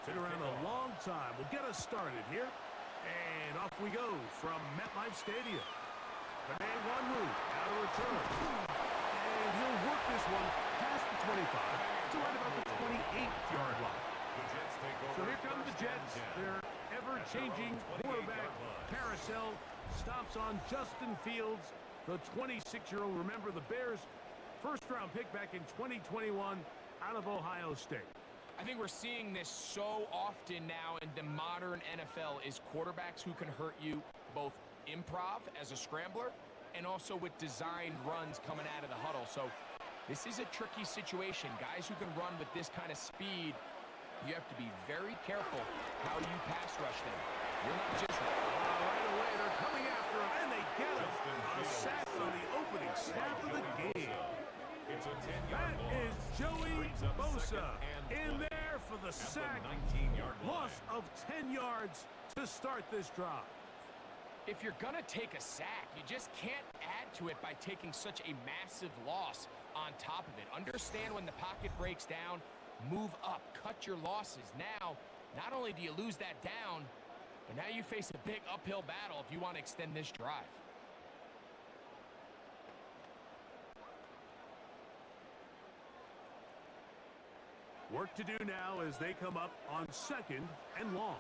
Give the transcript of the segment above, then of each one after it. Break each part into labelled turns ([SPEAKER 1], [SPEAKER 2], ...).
[SPEAKER 1] Been around a long time. We'll get us started here. And off we go from MetLife Stadium. Benay out of return. And he'll work this one past the 25 to right about the 28-yard line. So here come the Jets. Their ever-changing quarterback carousel stops on Justin Fields, the 26-year-old. Remember, the Bears' first-round pick back in 2021 out of Ohio State.
[SPEAKER 2] I think we're seeing this so often now in the modern NFL is quarterbacks who can hurt you both improv as a scrambler and also with designed runs coming out of the huddle. So this is a tricky situation. Guys who can run with this kind of speed, you have to be very careful how you pass rush them. You're not just
[SPEAKER 1] right away. They're coming after him, and they get him. A sack on the opening snap of the game. That is Joey Bosa in there for the sack. Loss of 10 yards to start this drive.
[SPEAKER 2] If you're going to take a sack, you just can't add to it by taking such a massive loss on top of it. Understand when the pocket breaks down, move up, cut your losses. Now, not only do you lose that down, but now you face a big uphill battle if you want to extend this drive.
[SPEAKER 1] Work to do now as they come up on 2nd and long.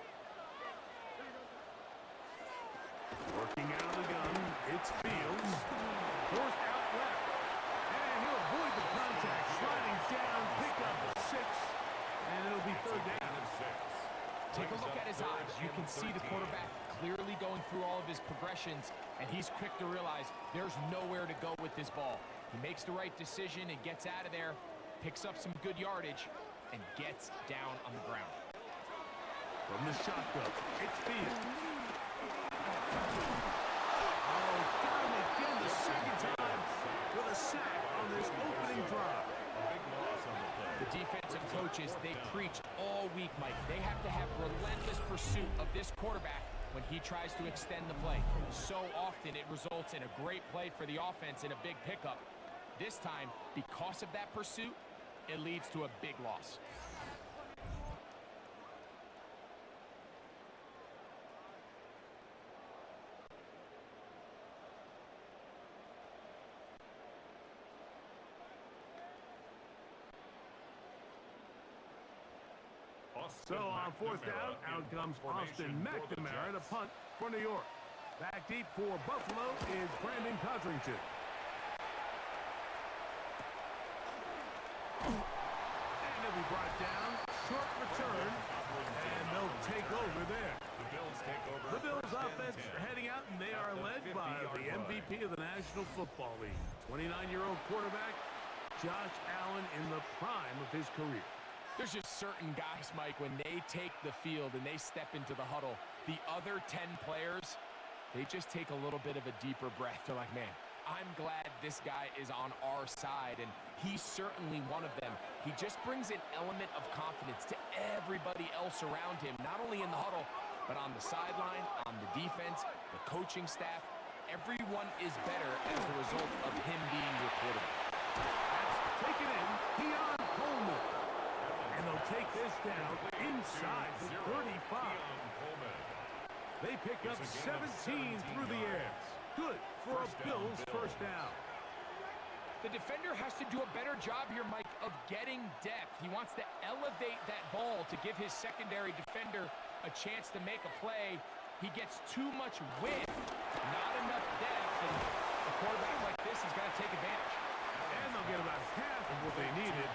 [SPEAKER 1] Working out of the gun, it's Fields. Forced out left. And he'll avoid the contact. Sliding down, pick up 6. And it'll be 3rd down.
[SPEAKER 2] Take a look at his eyes. You can see the quarterback clearly going through all of his progressions, and he's quick to realize there's nowhere to go with this ball. He makes the right decision and gets out of there, picks up some good yardage, and gets down on the ground.
[SPEAKER 1] From the shotgun, it's Fields. Got him again the second time with a sack on this opening drive.
[SPEAKER 2] The defensive coaches, they preach all week, Mike. They have to have relentless pursuit of this quarterback when he tries to extend the play. So often it results in a great play for the offense and a big pickup. This time, because of that pursuit, it leads to a big loss.
[SPEAKER 1] So on 4th down, out comes Austin McNamara to punt for New York. Back deep for Buffalo is Brandon Codrington. And he'll be brought down. Short return. And they'll take over there. The Bills offense heading out, and they are led by the MVP of the National Football League. 29-year-old quarterback, Josh Allen, in the prime of his career.
[SPEAKER 2] There's just certain guys, Mike, when they take the field and they step into the huddle, the other 10 players, they just take a little bit of a deeper breath. They're like, man, I'm glad this guy is on our side, and he's certainly one of them. He just brings an element of confidence to everybody else around him, not only in the huddle, but on the sideline, on the defense, the coaching staff. Everyone is better as a result of him being your quarterback.
[SPEAKER 1] That's taken in, Keon Coleman. And they'll take this down inside the 35. They pick up 17 through the air. Good for a Bills first down.
[SPEAKER 2] The defender has to do a better job here, Mike, of getting depth. He wants to elevate that ball to give his secondary defender a chance to make a play. He gets too much width, not enough depth, and a quarterback like this has got to take advantage.
[SPEAKER 1] And they'll get about half of what they needed.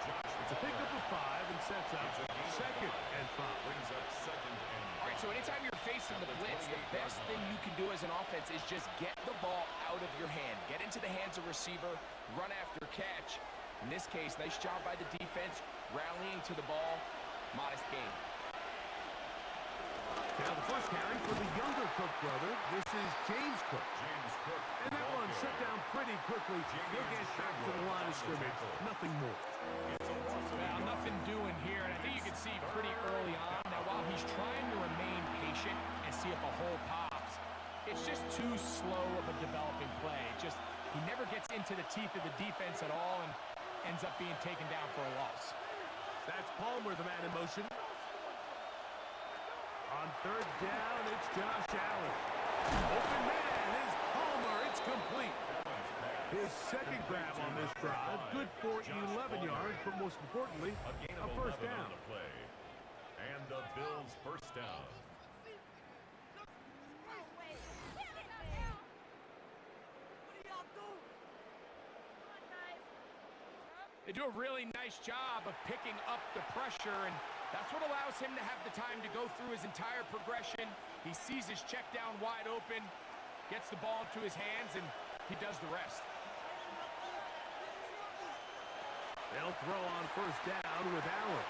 [SPEAKER 1] It's a pickup of 5 and sets up 2nd and 5.
[SPEAKER 2] All right, so anytime you're facing the blitz, the best thing you can do as an offense is just get the ball out of your hand. Get into the hands of receiver, run after catch. In this case, nice job by the defense, rallying to the ball. Modest gain.
[SPEAKER 1] Now the first carry for the younger Cook brother. This is James Cook. And that one shut down pretty quickly. He'll get back to the line of scrimmage. Nothing more.
[SPEAKER 2] Well, nothing doing here, and I think you can see pretty early on. Now, while he's trying to remain patient and see if a hole pops, it's just too slow of a developing play. He never gets into the teeth of the defense at all and ends up being taken down for a loss.
[SPEAKER 1] That's Palmer, the man in motion. On third down, it's Josh Allen. Open man is Palmer. It's complete. His second grab on this drive, good for 11 yards, but most importantly, a first down.
[SPEAKER 3] And the Bills' first down.
[SPEAKER 2] They do a really nice job of picking up the pressure, and that's what allows him to have the time to go through his entire progression. He sees his check down wide open, gets the ball into his hands, and he does the rest.
[SPEAKER 1] They'll throw on first down with Allen.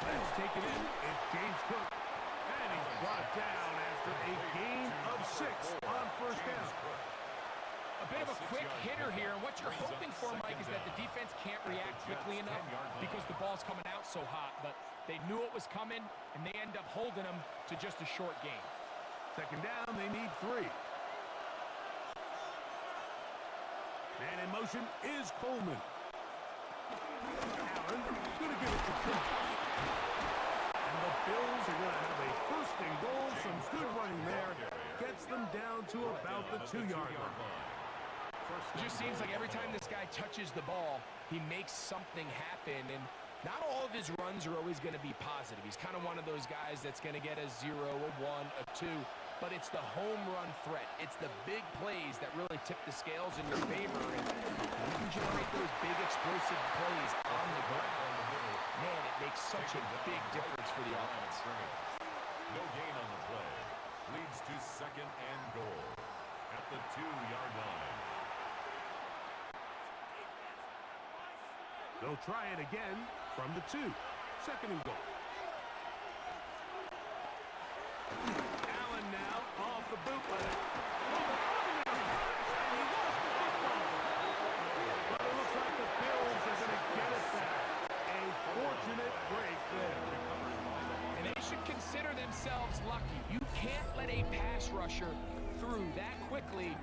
[SPEAKER 1] That's taken in. It's James Cook. And he's brought down after a gain of 6 on first down.
[SPEAKER 2] A bit of a quick hitter here, and what you're hoping for, Mike, is that the defense can't react quickly enough because the ball's coming out so hot. But they knew it was coming, and they end up holding them to just a short gain.
[SPEAKER 1] Second down, they need 3. Man in motion is Coleman. Allen going to give it to Cook. And the Bills are going to have a first and goal. Some good running there. Gets them down to about the 2-yard line.
[SPEAKER 2] It just seems like every time this guy touches the ball, he makes something happen. And not all of his runs are always going to be positive. He's kind of one of those guys that's going to get a 0, a 1, a 2. But it's the home run threat. It's the big plays that really tip the scales in your favor. And you can generate those big explosive plays on the ground. Man, it makes such a big difference for the offense.
[SPEAKER 3] No gain on the play. Leads to second and goal at the 2-yard line.
[SPEAKER 1] They'll try it again from the 2. Second and goal. Allen now off the bootleg. And he lost the football. But it looks like the Bills are going to get it back. A fortunate break there.
[SPEAKER 2] And they should consider themselves lucky. You can't let a pass rusher through that quickly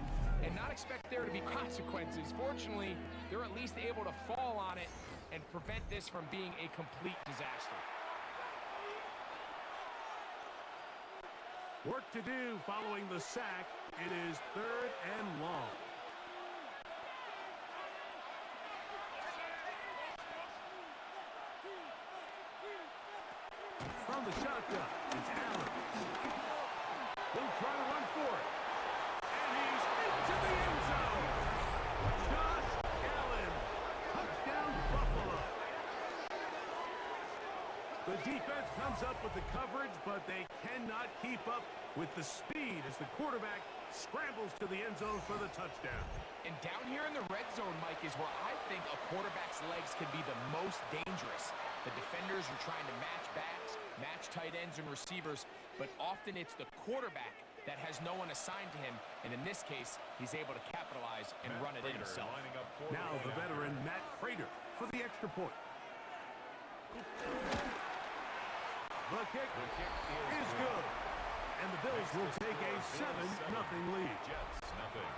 [SPEAKER 2] and not expect there to be consequences. Fortunately, they're at least able to fall on it and prevent this from being a complete disaster.
[SPEAKER 1] Work to do following the sack. It is third and long. From the shotgun, it's Allen. He'll try to run for it. And he's into the end zone. Josh Allen. Touchdown, Buffalo. The defense comes up with the coverage, but they cannot keep up with the speed as the quarterback scrambles to the end zone for the touchdown.
[SPEAKER 2] And down here in the red zone, Mike, is where I think a quarterback's legs can be the most dangerous. The defenders are trying to match backs, match tight ends and receivers, but often it's the quarterback that has no one assigned to him, and in this case, he's able to capitalize and run it in himself.
[SPEAKER 1] Now the veteran Matt Prater for the extra point. The kick is good. And the Bills will take a 7-0 lead.
[SPEAKER 3] Jets, nothing.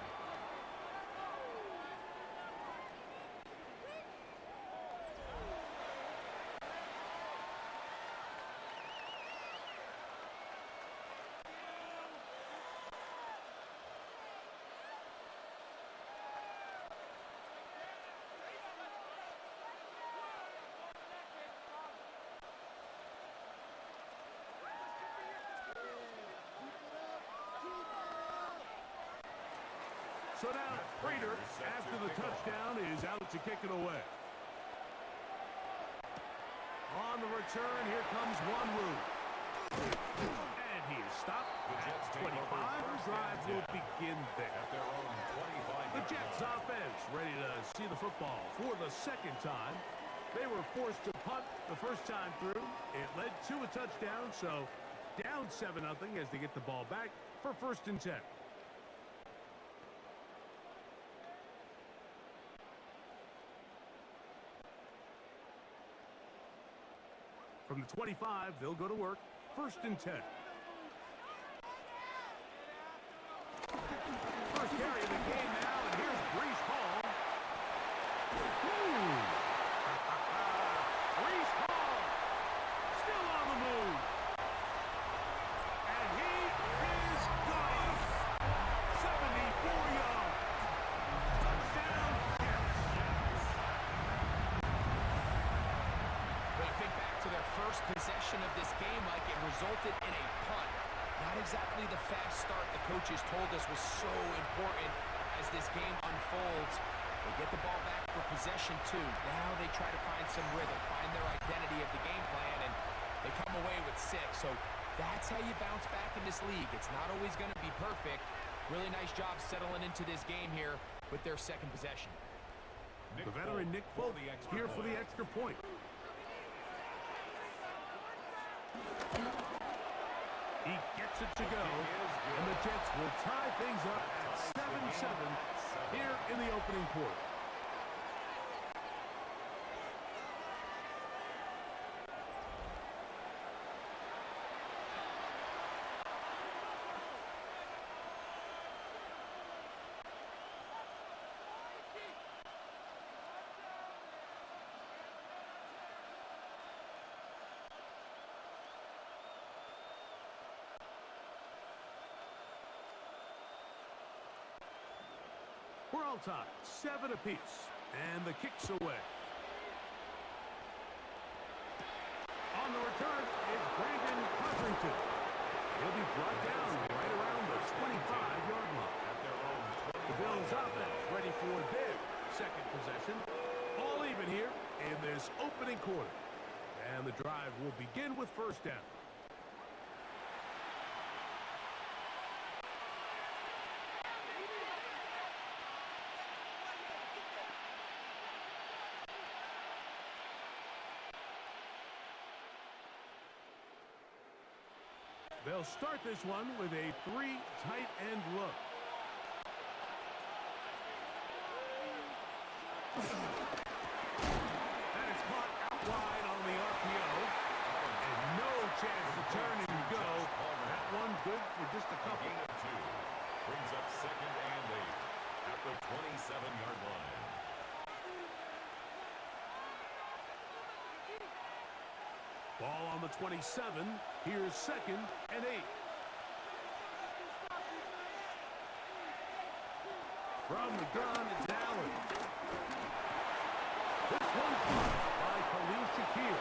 [SPEAKER 1] So now Prater, after the touchdown, is out to kick it away. On the return, here comes Wanwu. And he is stopped at 25. The drive will begin there. The Jets offense ready to see the football for the second time. They were forced to punt the first time through. It led to a touchdown, so down 7-0 as they get the ball back for 1st and 10. From the 25, they'll go to work. 1st and 10. First carry of the game now, and here's Breece Hall. Breece Hall still on the move.
[SPEAKER 2] possession of this game, like it resulted in a punt. Not exactly the fast start the coaches told us was so important as this game unfolds. They get the ball back for possession too. Now they try to find some rhythm, find their identity of the game plan, and they come away with 6. So that's how you bounce back in this league. It's not always going to be perfect. Really nice job settling into this game here with their second possession.
[SPEAKER 1] The veteran Nick Folk here for the extra point. He gets it to go, and the Jets will tie things up at 7-7 here in the opening quarter. We're all tied, 7 apiece, and the kick's away. On the return is Brandon Codrington. He'll be brought down right around the 25-yard line. The Bills offense ready for their second possession. All even here in this opening quarter. And the drive will begin with first down. They'll start this one with a 3 tight end look. That is caught out wide on the RPO. And no chance to turn and go. That one good for just a couple.
[SPEAKER 3] Gain of 2. Brings up 2nd and 8 at the 27-yard line.
[SPEAKER 1] Ball on the 27. Here's 2nd and 8. From the gun, it's Allen. This one caught by Khalil Shakir.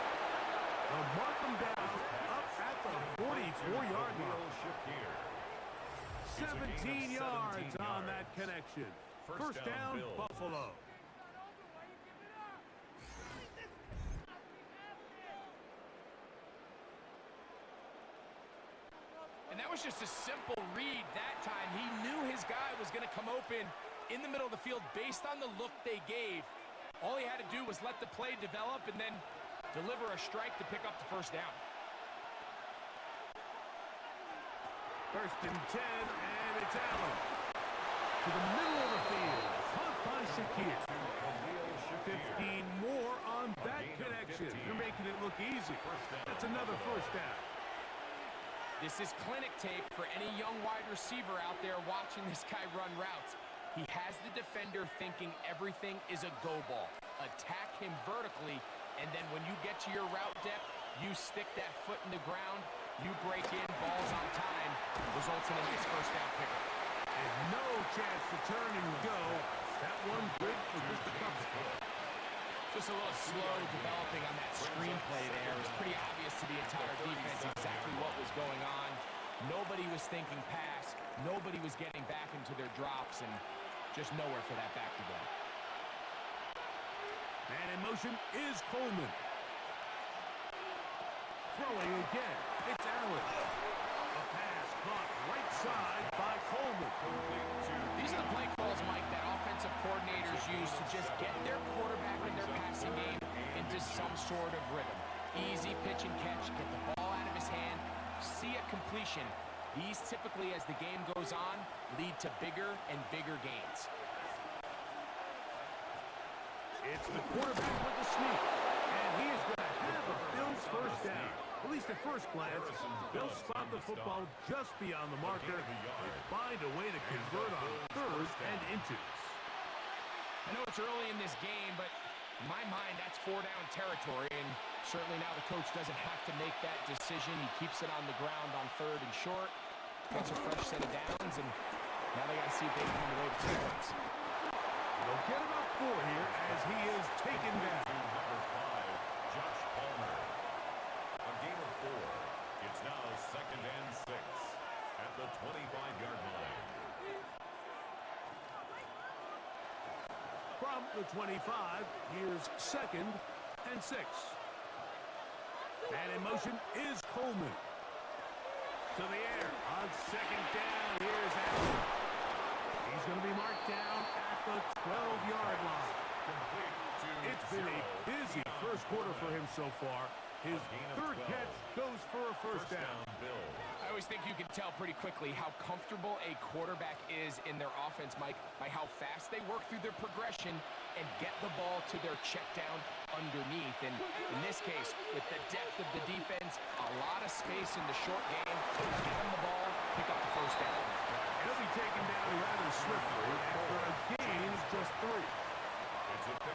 [SPEAKER 1] They'll mark him down up at the 44-yard line. 17 yards on that connection. First down, Buffalo.
[SPEAKER 2] And that was just a simple read that time. He knew his guy was going to come open in the middle of the field based on the look they gave. All he had to do was let the play develop and then deliver a strike to pick up the first down.
[SPEAKER 1] First and 10, and it's Allen. To the middle of the field. Caught by Shakir. 15 more on that connection. They're making it look easy. That's another first down.
[SPEAKER 2] This is clinic tape for any young wide receiver out there watching this guy run routes. He has the defender thinking everything is a go ball. Attack him vertically, and then when you get to your route depth, you stick that foot in the ground, you break in, balls on time, results in a nice first down pickup.
[SPEAKER 1] And no chance to turn and go. That one good for just a couple.
[SPEAKER 2] Just a little slow developing on that screenplay there. It was pretty obvious to the entire defense exactly what was going on. Nobody was thinking pass. Nobody was getting back into their drops, and just nowhere for that back to go.
[SPEAKER 1] Man in motion is Coleman. Throwing again. It's Allen. A pass caught right side by Coleman.
[SPEAKER 2] These are the play calls, Mike, that offensive coordinators use to just get their quarterback and their passing game into some sort of rhythm. Easy pitch and catch, get the ball out of his hand, see a completion. These typically, as the game goes on, lead to bigger and bigger gains.
[SPEAKER 1] It's the quarterback with the sneak, and he is going to have a Bills first down. At least at first glance, they'll spot the football just beyond the marker and find a way to convert on 3rd and inches.
[SPEAKER 2] I know it's early in this game, but in my mind, that's 4-down territory, and certainly now the coach doesn't have to make that decision. He keeps it on the ground on 3rd and short, gets a fresh set of downs, and now they got to see if they can come away with 2 points.
[SPEAKER 1] They'll get about 4 here as he is taken down.
[SPEAKER 3] Number 5, Josh Palmer. A gain of 4 second and 6 at the 25-yard line.
[SPEAKER 1] From the 25, here's second and 6. And in motion is Coleman. To the air on second down. Here's Allen. He's going to be marked down at the 12-yard line. It's been a busy first quarter for him so far. His third catch goes for a first down.
[SPEAKER 2] I always think you can tell pretty quickly how comfortable a quarterback is in their offense, Mike, by how fast they work through their progression and get the ball to their check down underneath. And in this case, with the depth of the defense, a lot of space in the short game, get him the ball, pick up the first down.
[SPEAKER 1] He'll be taken down rather swiftly after a gain of just 3.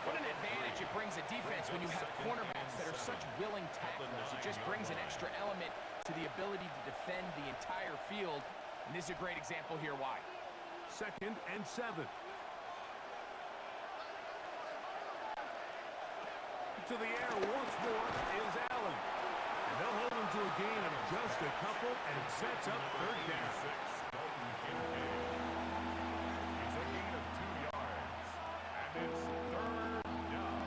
[SPEAKER 2] What an advantage it brings a defense when you have cornerbacks that are such willing tacklers. It just brings an extra element to the ability to defend the entire field. And this is a great example here why.
[SPEAKER 1] Second and 7. To the air once more is Allen. And they'll hold him to a gain of just a couple, and it sets up third down.
[SPEAKER 3] It's a gain of 2 yards, and it's third down.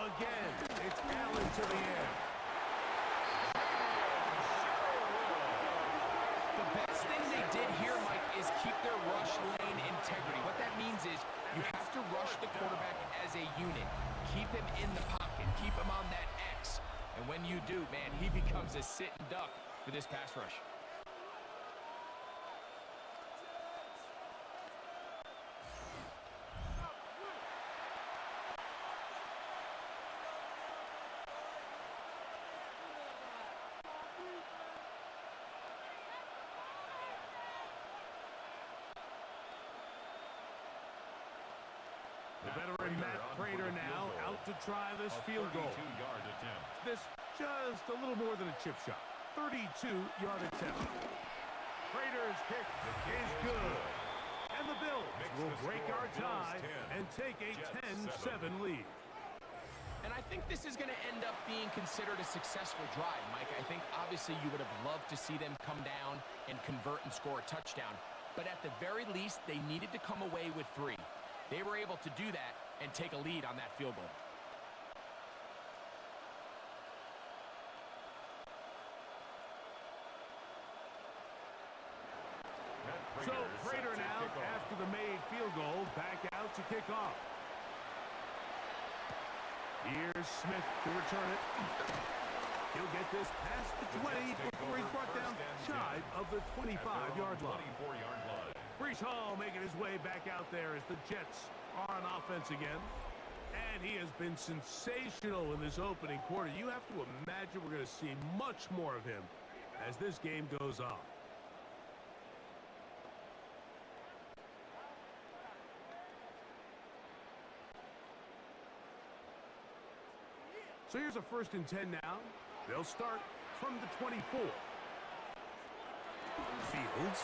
[SPEAKER 1] Again, it's Allen to the air.
[SPEAKER 2] The best thing they did here, Mike, is keep their rush lane integrity. What that means is you have to rush the quarterback as a unit. Keep him in the pocket. Keep him on that X. And when you do, man, he becomes a sit and duck for this pass rush.
[SPEAKER 1] The veteran Matt Prater now out to try this field goal.
[SPEAKER 3] 32-yard attempt.
[SPEAKER 1] This just a little more than a chip shot. 32-yard attempt. Prater's kick is good. And the Bills will break our tie and take a 10-7 lead.
[SPEAKER 2] And I think this is going to end up being considered a successful drive, Mike. I think obviously you would have loved to see them come down and convert and score a touchdown. But at the very least, they needed to come away with 3. They were able to do that and take a lead on that field goal.
[SPEAKER 1] So Prater now, after the made field goal, back out to kick off. Here's Smith to return it. He'll get this past the 20 before he's brought down shy of the 25-yard line. Brees Hall making his way back out there as the Jets are on offense again. And he has been sensational in this opening quarter. You have to imagine we're going to see much more of him as this game goes on. So here's a 1st and 10 now. They'll start from the 24. Fields.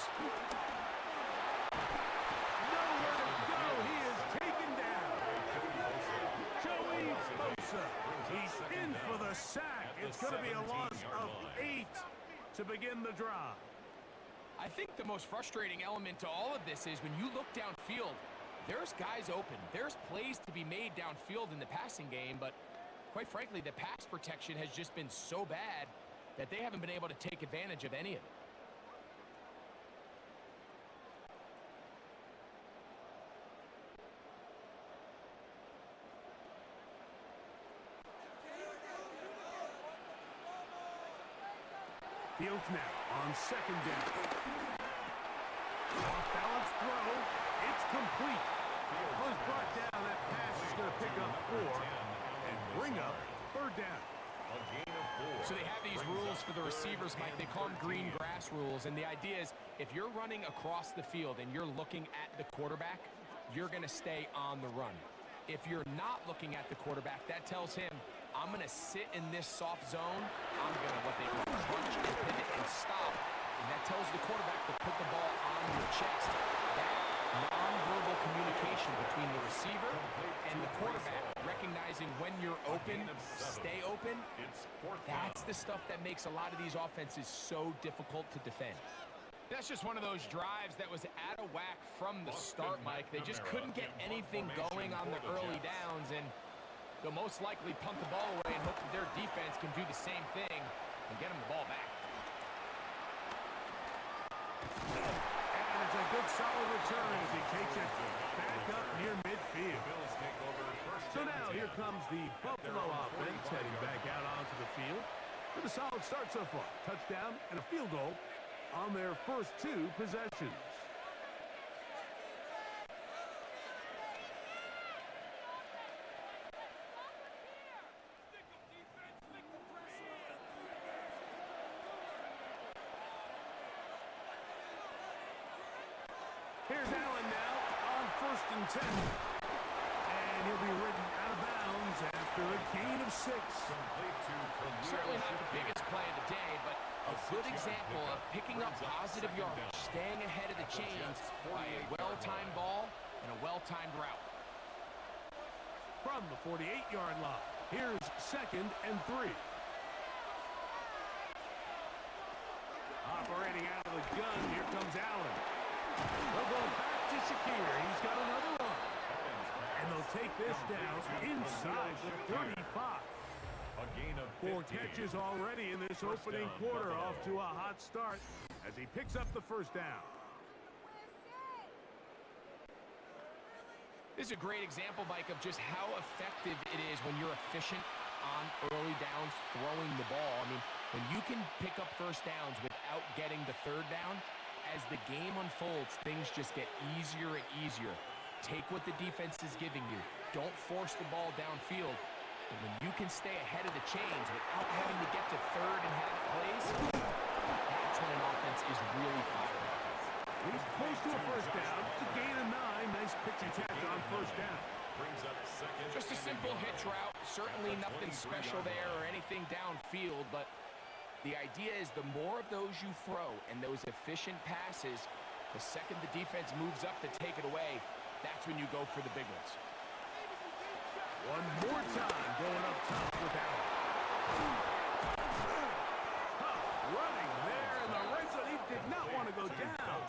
[SPEAKER 1] Nowhere to go. He is taken down. Joey Bosa. He's in for the sack. It's going to be a loss of 8 to begin the drive.
[SPEAKER 2] I think the most frustrating element to all of this is when you look downfield, there's guys open. There's plays to be made downfield in the passing game, but quite frankly, the pass protection has just been so bad that they haven't been able to take advantage of any of it.
[SPEAKER 1] Fields now on 2nd down. Off balance throw. It's complete. Was brought down. That pass is going to pick up 4 and bring up 3rd down.
[SPEAKER 2] So they have these rules for the receivers, Mike. They call them green grass rules. And the idea is if you're running across the field and you're looking at the quarterback, you're going to stay on the run. If you're not looking at the quarterback, that tells him, I'm going to sit in this soft zone. I'm going to what they call punch and pivot and stop and that tells the quarterback to put the ball on your chest. That nonverbal communication between the receiver and the quarterback, recognizing when you're open, stay open, that's the stuff that makes a lot of these offenses so difficult to defend.
[SPEAKER 4] That's just one of those drives that was out of whack from the start, Mike. They just couldn't get anything going on the early downs, and they'll most likely punt the ball away and hope that their defense can do the same thing and get them the ball back.
[SPEAKER 1] And it's a good solid return as he takes it back up near midfield. So now here comes the Buffalo offense heading back out onto the field with a solid start so far. Touchdown and a field goal on their first 2 possessions. Here's Allen now on 1st and 10. And he'll be ridden out of bounds after a gain of 6.
[SPEAKER 2] Certainly not the biggest play of the day, but a good example of picking up positive yardage, staying ahead of the chains by a well-timed ball and a well-timed route.
[SPEAKER 1] From the 48-yard line, here's 2nd and 3. Operating out of the gun, here comes Allen. They'll go back to Shakir. He's got another one. And they'll take this down inside the 35. 4 catches already in this opening quarter, off to a hot start as he picks up the 1st down.
[SPEAKER 2] This is a great example, Mike, of just how effective it is when you're efficient on early downs throwing the ball. I mean, when you can pick up 1st downs without getting the 3rd down, as the game unfolds, things just get easier and easier. Take what the defense is giving you. Don't force the ball downfield. And when you can stay ahead of the chains without having to get to 3rd and have it plays, that's when an offense is really firing.
[SPEAKER 1] He's close to a 1st down. To gain a 9. Nice pitch attack on 1st down.
[SPEAKER 2] Just a simple hitch route. Certainly nothing special there or anything downfield, but the idea is the more of those you throw and those efficient passes, the second the defense moves up to take it away, that's when you go for the big ones.
[SPEAKER 1] One more time going up top with Allen. Tough running there in the red zone. He did not want to go down.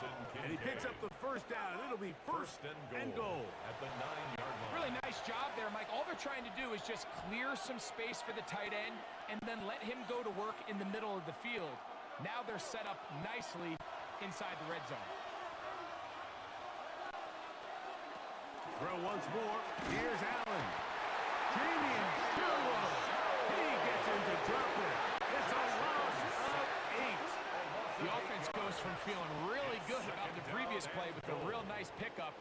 [SPEAKER 1] And he picks up the 1st down. It'll be 1st and goal.
[SPEAKER 3] At the 9-yard line.
[SPEAKER 4] Really nice job there, Mike. All they're trying to do is just clear some space for the tight end and then let him go to work in the middle of the field. Now they're set up nicely inside the red zone.
[SPEAKER 1] Throw once more. Here's Allen. Jamie Sherwood. He gets into drop it. It's a loss of 8.
[SPEAKER 4] The offense goes from feeling really good about the previous play with a real nice pickup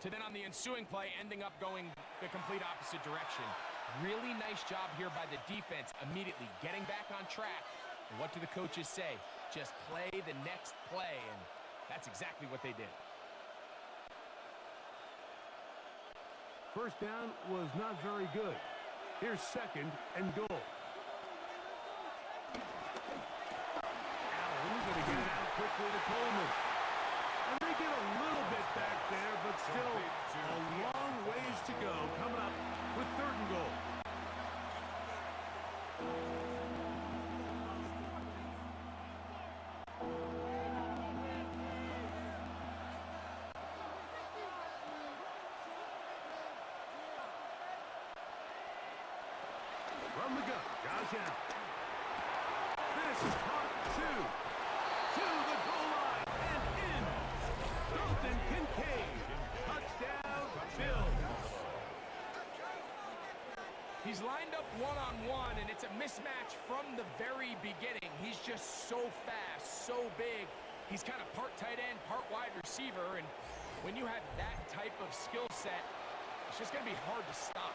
[SPEAKER 4] to then on the ensuing play ending up going the complete opposite direction. Really nice job here by the defense, immediately getting back on track. And what do the coaches say? Just play the next play, and that's exactly what they did.
[SPEAKER 1] 1st down was not very good. Here's 2nd and goal. Allen going to get it out quickly to Coleman. And they get a little bit back there, but still a long ways to go. Coming up with 3rd and goal. From the gun, Josh Allen. This is part 2. To the goal line and in. Dalton Kincaid. Touchdown, Bills.
[SPEAKER 4] He's lined up one-on-one, and it's a mismatch from the very beginning. He's just so fast, so big. He's kind of part tight end, part wide receiver, and when you have that type of skill set, it's just going to be hard to stop.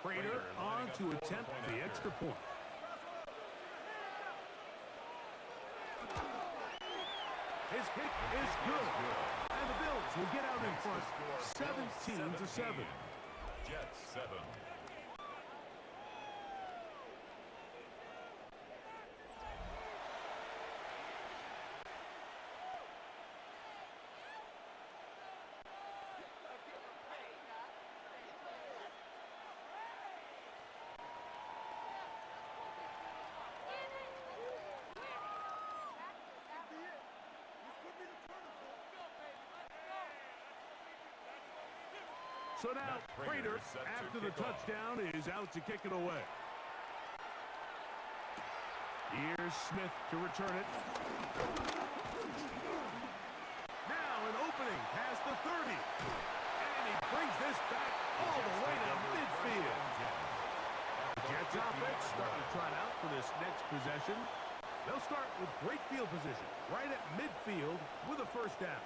[SPEAKER 1] Prater on to attempt the extra point. His kick is good. And the Bills will get out in front 17-7.
[SPEAKER 3] Jets 7.
[SPEAKER 1] So now, Prater, after the touchdown, is out to kick it away. Here's Smith to return it. Now an opening past the 30. And he brings this back all the way to midfield. Jets offense starting to trot out for this next possession. They'll start with great field position, right at midfield with a first down.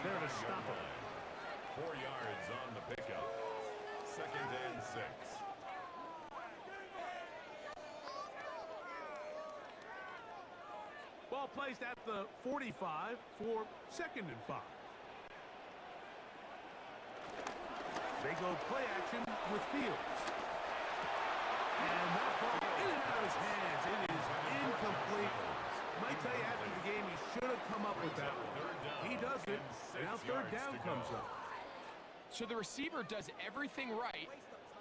[SPEAKER 1] There to stop him.
[SPEAKER 3] 4 yards on the pickup. 2nd and 6.
[SPEAKER 1] Ball placed at the 45 for 2nd and 5. They go play action with Fields. And that ball in and out of his hands. It is incomplete. Might tell you after the game he should have come up with that one. He doesn't. Now 3rd down comes up.
[SPEAKER 4] So the receiver does everything right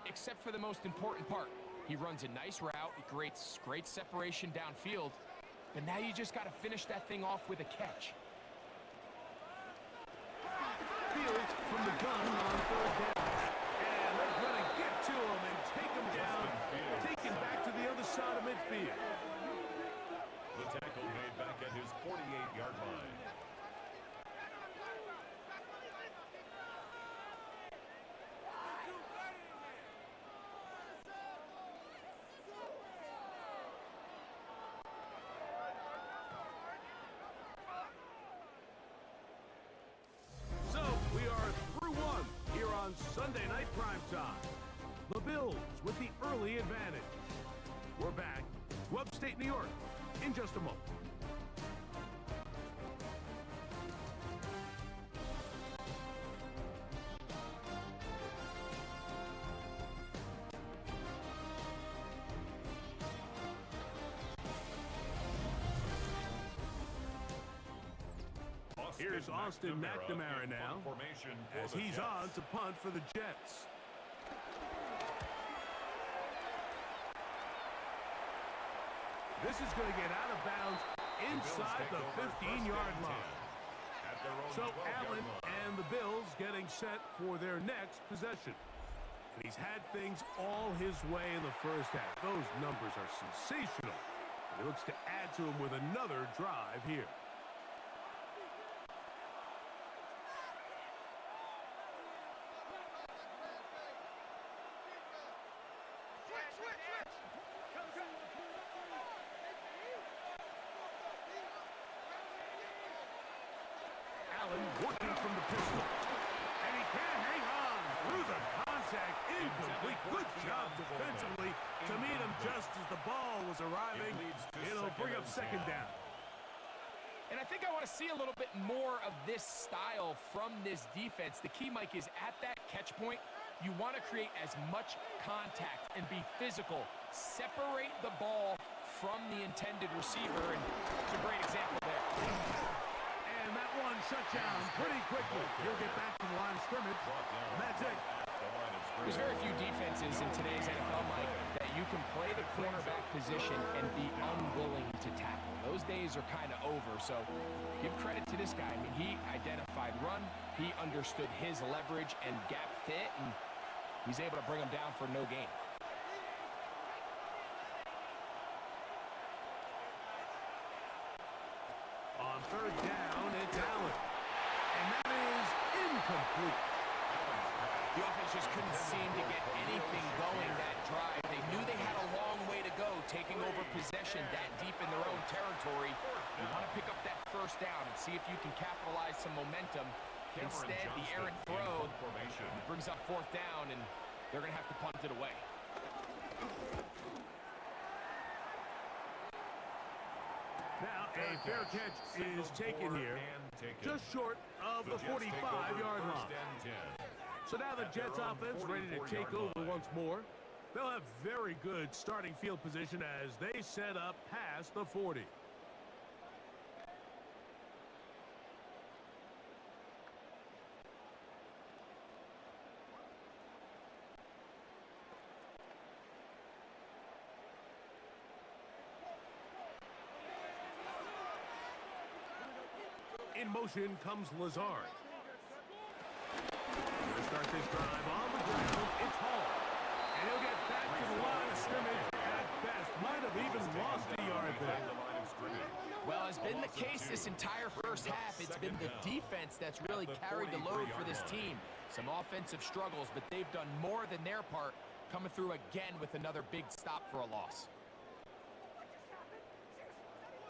[SPEAKER 4] except for the most important part. He runs a nice route. He creates great separation downfield. But now you just got to finish that thing off with a catch.
[SPEAKER 1] Fields from the gun on 3rd down. And they're going to get to him and take him down. Taken back to the other side of midfield.
[SPEAKER 3] The tackle made back at his 48-yard line.
[SPEAKER 1] So, we are through one here on Sunday Night Primetime. The Bills with the early advantage. We're back to upstate New York in just a moment. Here's Austin McNamara now, as he's on to punt for the Jets. This is going to get out of bounds inside the 15-yard line. So Allen and the Bills getting set for their next possession. And he's had things all his way in the first half. Those numbers are sensational. And he looks to add to them with another drive here. Allen working from the pistol. And he can't hang on through the contact. Incomplete. Good job defensively to meet him just as the ball was arriving. It'll bring up 2nd down.
[SPEAKER 4] And I think I want to see a little bit more of this style from this defense. The key, Mike, is at that catch point, you want to create as much contact and be physical. Separate the ball from the intended receiver, and it's a great example there.
[SPEAKER 1] And that one shut down pretty quickly. He'll get back to the line of scrimmage, and that's it.
[SPEAKER 4] There's very few defenses in today's NFL, Mike, that you can play the cornerback position and be unwilling to tackle. Those days are kind of over, so give credit to this guy. I mean, he identified run, he understood his leverage and gap fit, and he's able to bring him down for no gain.
[SPEAKER 1] On 3rd down, it's Allen. And that is incomplete.
[SPEAKER 4] The offense just couldn't seem to get anything going that drive. They knew they had a long way to go, taking over possession that deep in their own territory. You want to pick up that first down and see if you can capitalize some momentum. Instead, the errant throw brings up fourth down, and they're going to have to punt it away.
[SPEAKER 1] Now, a fair catch is taken here, just short of the 45-yard line. So now the Jets offense ready to take over once more. They'll have very good starting field position as they set up past the 40. In motion comes Lazard. Going to start this drive on the ground. It's Hall. And he'll get back to the line of scrimmage at best. Might have even lost a yard there.
[SPEAKER 4] Well, it's been the case this entire first half. It's been the defense that's really carried the load for this team. Some offensive struggles, but they've done more than their part, coming through again with another big stop for a loss.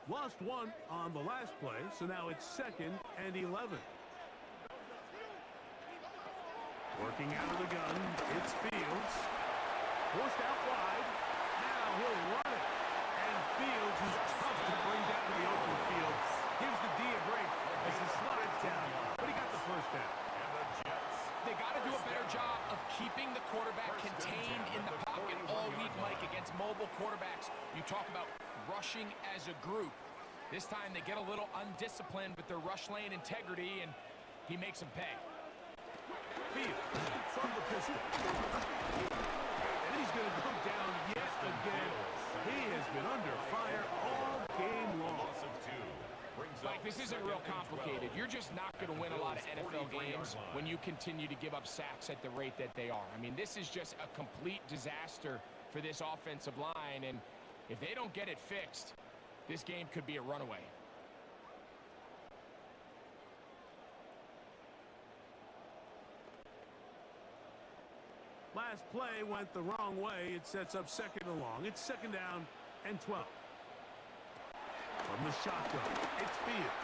[SPEAKER 1] Lost one on the last play, so now it's 2nd and 11. Working out of the gun, it's Fields. Forced out wide. Now he'll run it. And Fields, who's tough to bring down to the open field, gives the D a break as he slides down. But he got the first down.
[SPEAKER 4] They got to do a better job of keeping the quarterback contained in the pocket all week, Mike, against mobile quarterbacks. You talk about rushing as a group. This time they get a little undisciplined with their rush lane integrity, and he makes them pay.
[SPEAKER 1] Fields from the pistol. And he's going to come down yet again. He has been under fire all game long.
[SPEAKER 4] Mike, this isn't real complicated. You're just not going to win a lot of NFL games when you continue to give up sacks at the rate that they are. I mean, this is just a complete disaster for this offensive line, and if they don't get it fixed, this game could be a runaway.
[SPEAKER 1] Last play went the wrong way. It sets up 2nd and long. It's 2nd down and 12. From the shotgun, it's Fields.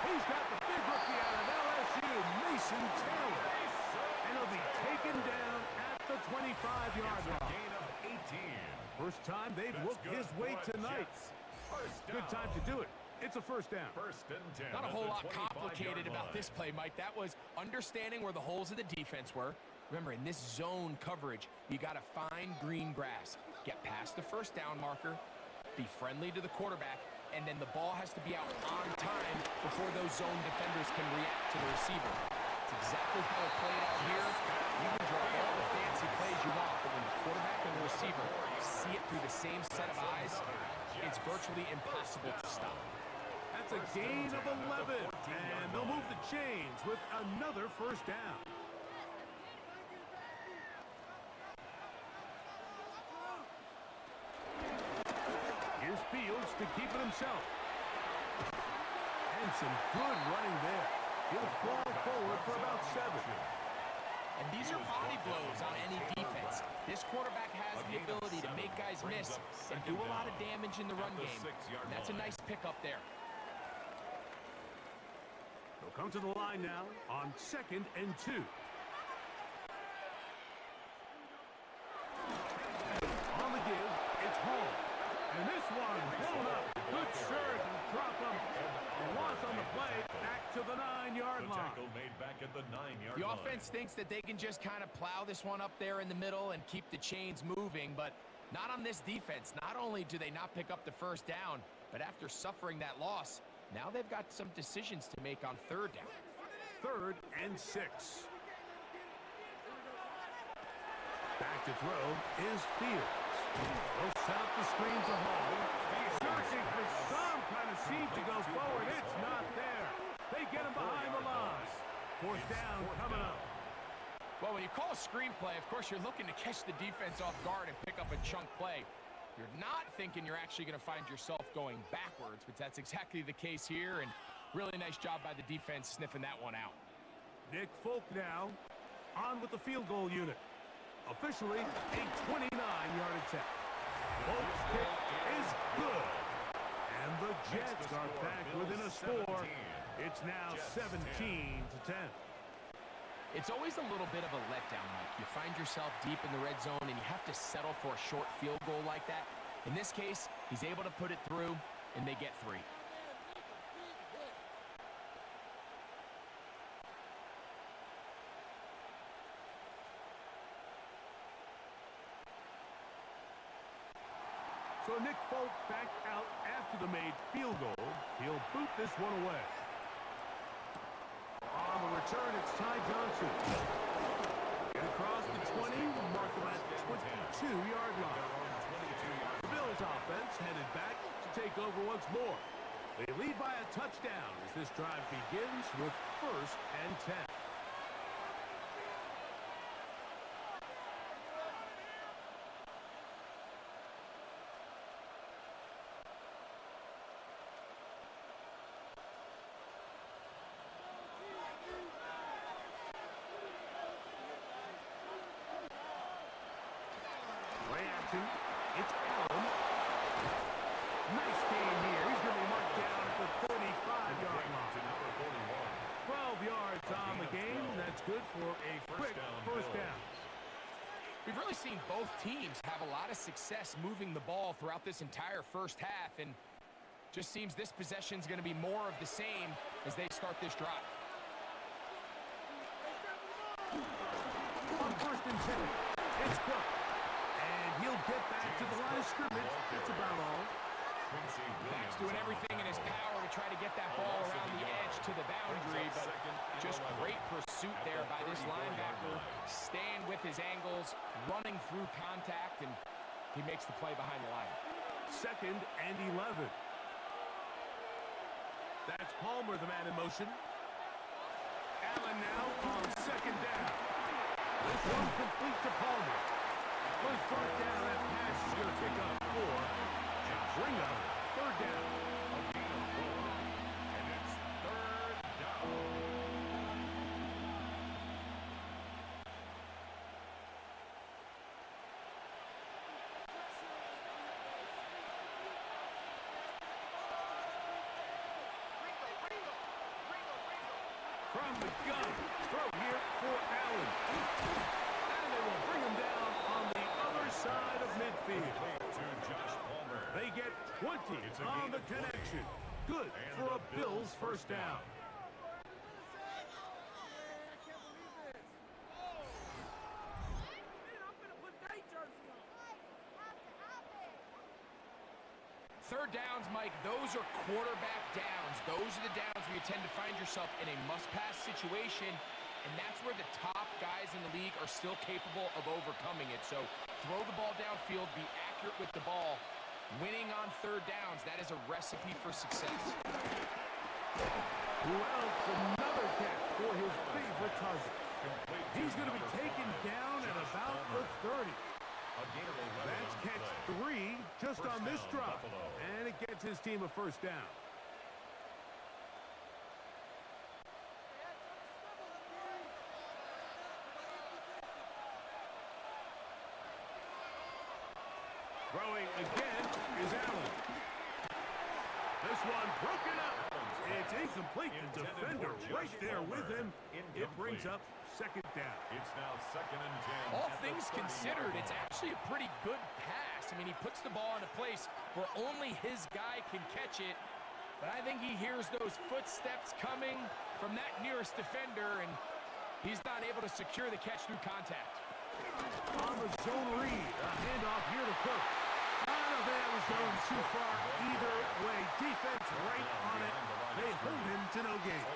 [SPEAKER 1] He's got the big rookie out of LSU, Mason Taylor. And he'll be taken down at the 25-yard line. First time they've looked his way tonight. Good time to do it. It's a first down.
[SPEAKER 4] Not a whole lot complicated about this play, Mike. That was understanding where the holes of the defense were. Remember, in this zone coverage, you got to find green grass. Get past the first down marker, be friendly to the quarterback, and then the ball has to be out on time before those zone defenders can react to the receiver. It's exactly how it played out here. You can draw all the fancy plays you want, but when the quarterback and the receiver see it through the same set of eyes, it's virtually impossible to stop.
[SPEAKER 1] That's a gain of 11, and they'll move the chains with another first down. Here's Fields to keep it himself. And some good running there. He'll fall forward for about 7.
[SPEAKER 4] And these are body blows on any defense. This quarterback has the ability to make guys miss and do a lot of damage in the run game. And that's a nice pickup there.
[SPEAKER 1] They'll come to the line now on 2nd and 2. On the give, it's Hall. And this one blown up. Good surge and drop him. A loss on the play. Back to the 9-yard line.
[SPEAKER 4] The offense thinks that they can just kind of plow this one up there in the middle and keep the chains moving, but not on this defense. Not only do they not pick up the first down, but after suffering that loss, now they've got some decisions to make on 3rd down.
[SPEAKER 1] 3rd and 6. Back to throw is Fields. He'll set up the screen to Hall. Searching for some kind of seam to go forward. It's not there. They get him behind the line. 4th down coming up.
[SPEAKER 4] Well, when you call a screenplay, of course, you're looking to catch the defense off guard and pick up a chunk play. You're not thinking you're actually going to find yourself going backwards, but that's exactly the case here, and really nice job by the defense sniffing that one out.
[SPEAKER 1] Nick Folk now On with the field goal unit. Officially, a 29-yard attempt. Bolt's kick is good. And the Jets are back within a score. It's now 17-10.
[SPEAKER 4] It's always a little bit of a letdown, Mike. You find yourself deep in the red zone, and you have to settle for a short field goal like that. In this case, he's able to put it through, and they get 3.
[SPEAKER 1] So Nick Folk back out after the made field goal. He'll boot this one away. On the return, it's Ty Johnson. Get across the 20, mark him at the 22-yard line. The Bills offense headed back to take over once more. They lead by a touchdown as this drive begins with 1st and 10. It's Allen. Nice game here. He's going to be marked down at the 35-yard line. 12 yards on the game. That's good for a quick first down.
[SPEAKER 4] We've really seen both teams have a lot of success moving the ball throughout this entire first half, and just seems this possession is going to be more of the same as they start this drive.
[SPEAKER 1] On 1st and 10, it's Cook. He'll get back to the line of scrimmage. That's about all.
[SPEAKER 4] Max doing everything in his power to try to get that ball around the edge to the boundary, but just great pursuit there by this linebacker, staying with his angles, running through contact, and he makes the play behind the line.
[SPEAKER 1] 2nd and 11. That's Palmer, the man in motion. Allen now on 2nd down. This one complete to Palmer. First brought down, that pass is going to pick up 4 and bring up 3rd down.
[SPEAKER 3] A gain of 4, and it's 3rd down.
[SPEAKER 1] From the gun, throw here for Allen. And they will bring him down on the other side of midfield.
[SPEAKER 3] To Josh Palmer.
[SPEAKER 1] They get 20 on the connection. Good for a Bills first down.
[SPEAKER 4] Third downs, Mike, those are quarterback downs. Those are the downs where you tend to find yourself in a must-pass situation, and that's where the top guys in the league are still capable of overcoming it. So throw the ball downfield, be accurate with the ball. Winning on third downs, that is a recipe for success.
[SPEAKER 1] Who else? Another catch for his favorite target. He's going to be taken down at about the 30. That's catch 3 just on this drop. And it gets his team a first down. Throwing again is Allen. This one broken up. It's incomplete. The defender right there with him. It brings up 2nd down.
[SPEAKER 3] It's now 2nd and 10.
[SPEAKER 4] All things considered, it's actually a pretty good pass. I mean, he puts the ball in a place where only his guy can catch it. But I think he hears those footsteps coming from that nearest defender, and he's not able to secure the catch through contact.
[SPEAKER 1] On the zone read, a handoff here to Cook. I don't know if that was going too far either way. Defense right on it. They hold him to no gain.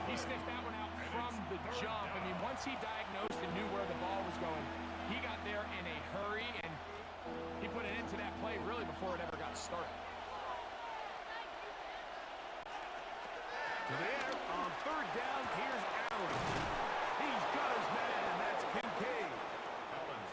[SPEAKER 4] He sniffed that one out from the jump. I mean, once he diagnosed and knew where the ball was going, he got there in a hurry, and he put it into that play really before it ever got started.
[SPEAKER 1] To the air on 3rd down, here's Allen. He's got his man, and that's Kincaid.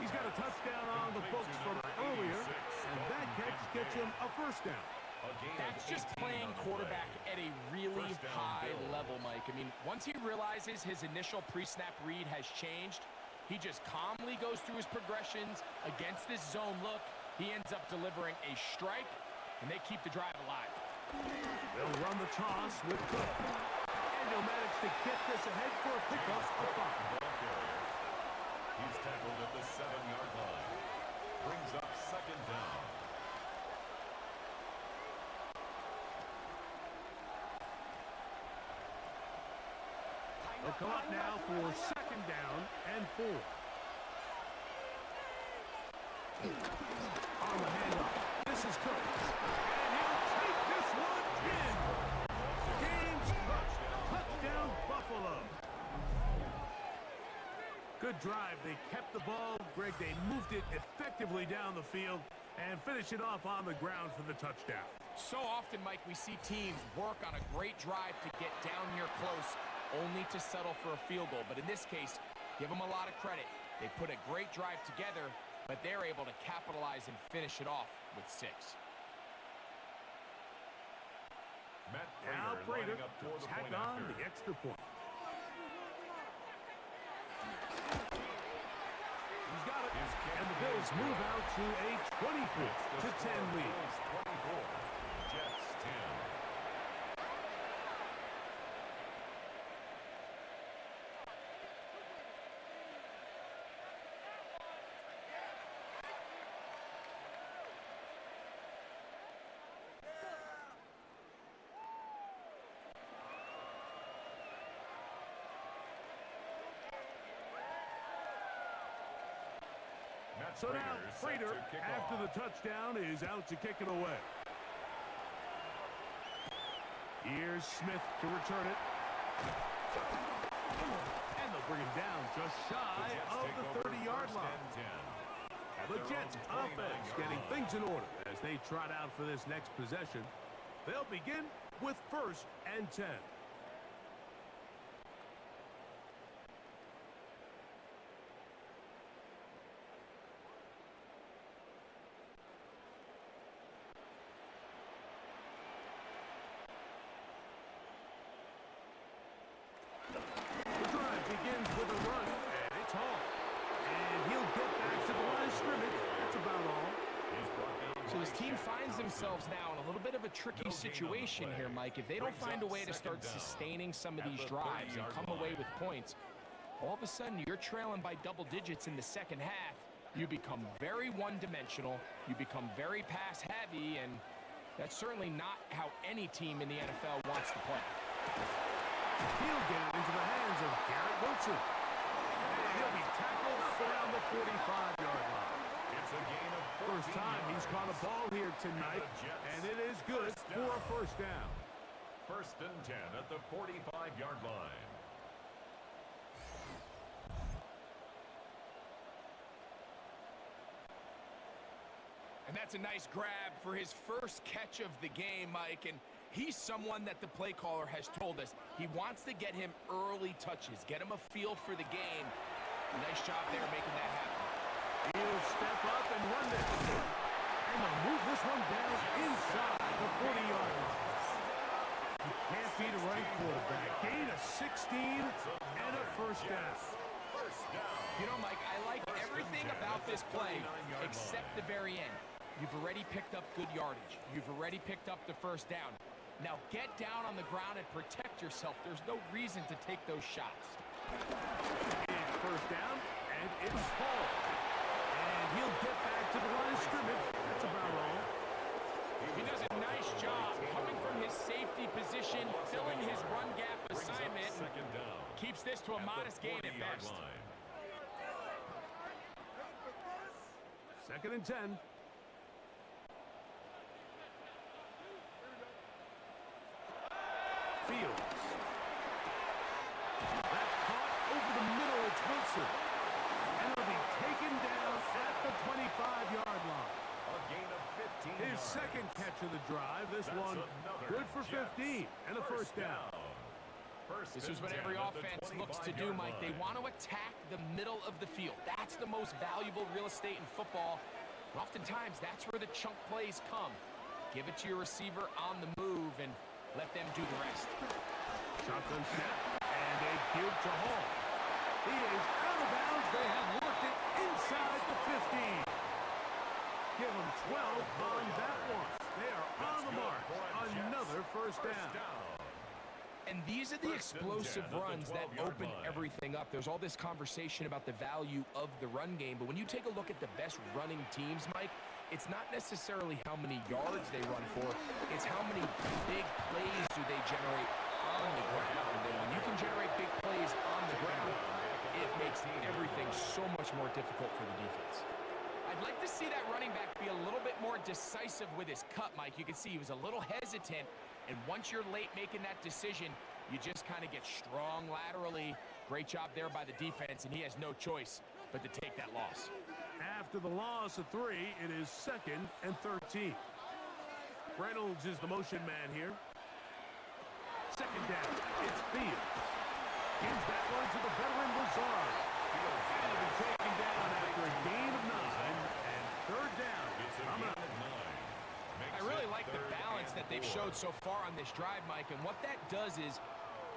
[SPEAKER 1] He's got a touchdown on the books from earlier, and that catch gets him a first down.
[SPEAKER 3] A
[SPEAKER 4] That's just playing quarterback at a really high level, Mike. I mean, once he realizes his initial pre-snap read has changed, he just calmly goes through his progressions against this zone look. He ends up delivering a strike, and they keep the drive alive.
[SPEAKER 1] They'll run the toss with Cook. And he'll manage to get this ahead for a pickup of 5.
[SPEAKER 3] He's tackled at the 7-yard line. Brings up second down.
[SPEAKER 1] They'll come up now for second down and 4. On the handoff, this is Cook. And he'll take this one in. Game's crushed. Touchdown, Buffalo. Good drive. They kept the ball. Greg, they moved it effectively down the field and finish it off on the ground for the touchdown.
[SPEAKER 4] So often, Mike, we see teams work on a great drive to get down here close, only to settle for a field goal. But in this case, give them a lot of credit. They put a great drive together, but they're able to capitalize and finish it off with 6.
[SPEAKER 3] Matt
[SPEAKER 1] Now
[SPEAKER 3] Prater
[SPEAKER 1] Prater
[SPEAKER 3] lining up for the
[SPEAKER 1] tack
[SPEAKER 3] point
[SPEAKER 1] on
[SPEAKER 3] after.
[SPEAKER 1] the extra point. He's got it. And the Bills move out to a 24-10 lead.
[SPEAKER 3] 24. Jets 10.
[SPEAKER 1] So now, Prater, after the touchdown, is out to kick it away. Here's Smith to return it. And they'll bring him down just shy of the 30-yard line. The Jets offense getting things in order as they trot out for this next possession. They'll begin with 1st and 10. Begins with a run, and it's Hall. And he'll get back to the line of scrimmage. That's about all.
[SPEAKER 4] So this team finds themselves now in a little bit of a tricky situation here, Mike. If they don't find a way to start sustaining some of these drives and come away with points, all of a sudden you're trailing by double digits in the second half. You become very one-dimensional. You become very pass-heavy, and that's certainly not how any team in the NFL wants to play.
[SPEAKER 1] He'll get it into the hands of Garrett Wilson. And he'll be tackled up around the 45-yard line.
[SPEAKER 3] It's a gain of 14
[SPEAKER 1] First time he's caught a ball here tonight, and it is good for a first down.
[SPEAKER 3] 1st and 10 at the 45-yard line.
[SPEAKER 4] And that's a nice grab for his first catch of the game, Mike. And he's someone that the play caller has told us he wants to get him early touches, get him a feel for the game. Nice job there making that happen.
[SPEAKER 1] He'll step up and run this. And they'll move this one down inside the 40-yard line. You can't beat a running quarterback. Gain of 16 and a first down.
[SPEAKER 4] You know, Mike, I like everything about this play except the very end. You've already picked up good yardage. You've already picked up the first down. Now get down on the ground and protect yourself. There's no reason to take those shots.
[SPEAKER 1] It's first down, and it's Hall. And he'll get back to the line of scrimmage. That's about all.
[SPEAKER 4] He does a nice job coming from his safety position, filling his run gap assignment. Keeps this to a modest gain at best.
[SPEAKER 1] 2nd and 10. Fields. That caught over the middle. It's Wilson. And it'll be taken down at the 25-yard line.
[SPEAKER 3] A gain of 15
[SPEAKER 1] His
[SPEAKER 3] yards.
[SPEAKER 1] second catch of the drive. This
[SPEAKER 3] That's
[SPEAKER 1] one
[SPEAKER 3] another
[SPEAKER 1] good for
[SPEAKER 3] Jets
[SPEAKER 1] 15 and a first down.
[SPEAKER 4] This is what every offense looks to do, Mike. They want to attack the middle of the field. That's the most valuable real estate in football. And oftentimes, that's where the chunk plays come. Give it to your receiver on the move and let them do the rest.
[SPEAKER 1] Shotgun snap, and a give to Hall. He is out of bounds. They have worked it inside the 15. Give them 12 on that one. They are on the mark. Another first down.
[SPEAKER 4] And these are the explosive runs that open everything up. There's all this conversation about the value of the run game, but when you take a look at the best running teams, Mike, it's not necessarily how many yards they run for, it's how many big plays do they generate on the ground. And when you can generate big plays on the ground, it makes everything so much more difficult for the defense. I'd like to see that running back be a little bit more decisive with his cut, Mike. You can see he was a little hesitant, and once you're late making that decision, you just kind of get strong laterally. Great job there by the defense, and he has no choice but to take that loss.
[SPEAKER 1] After the loss of 3, it is 2nd and 13. Reynolds is the motion man here. 2nd down, it's Fields. Gives that one to the veteran Lazard. And it'll be taken down after a gain of 9, and 3rd down. Coming up.
[SPEAKER 4] I really like the balance that they've showed so far on this drive, Mike, and what that does is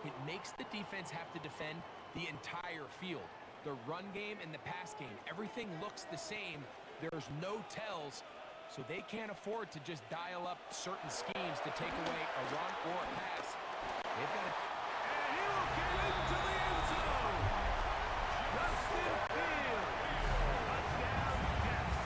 [SPEAKER 4] it makes the defense have to defend the entire field. The run game and the pass game, everything looks the same. There's no tells, so they can't afford to just dial up certain schemes to take away a run or a pass. They've got to...
[SPEAKER 1] And he will get into the end zone. Justin Fields. Touchdown, Jets.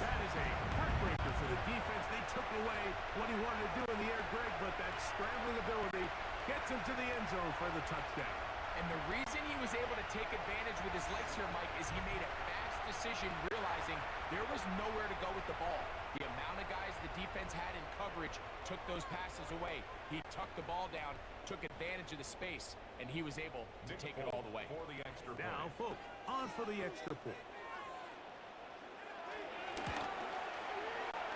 [SPEAKER 1] That is a heartbreaker for the defense. They took away what he wanted to do in the air, Greg, but that scrambling ability gets him to the end zone for the touchdown.
[SPEAKER 4] And the reason he was able to take advantage with his legs here, Mike, is he made a fast decision realizing there was nowhere to go with the ball. The amount of guys the defense had in coverage took those passes away. He tucked the ball down, took advantage of the space, and he was able to take it all the way.
[SPEAKER 3] For the extra point.
[SPEAKER 1] Now, folks, on for the extra point.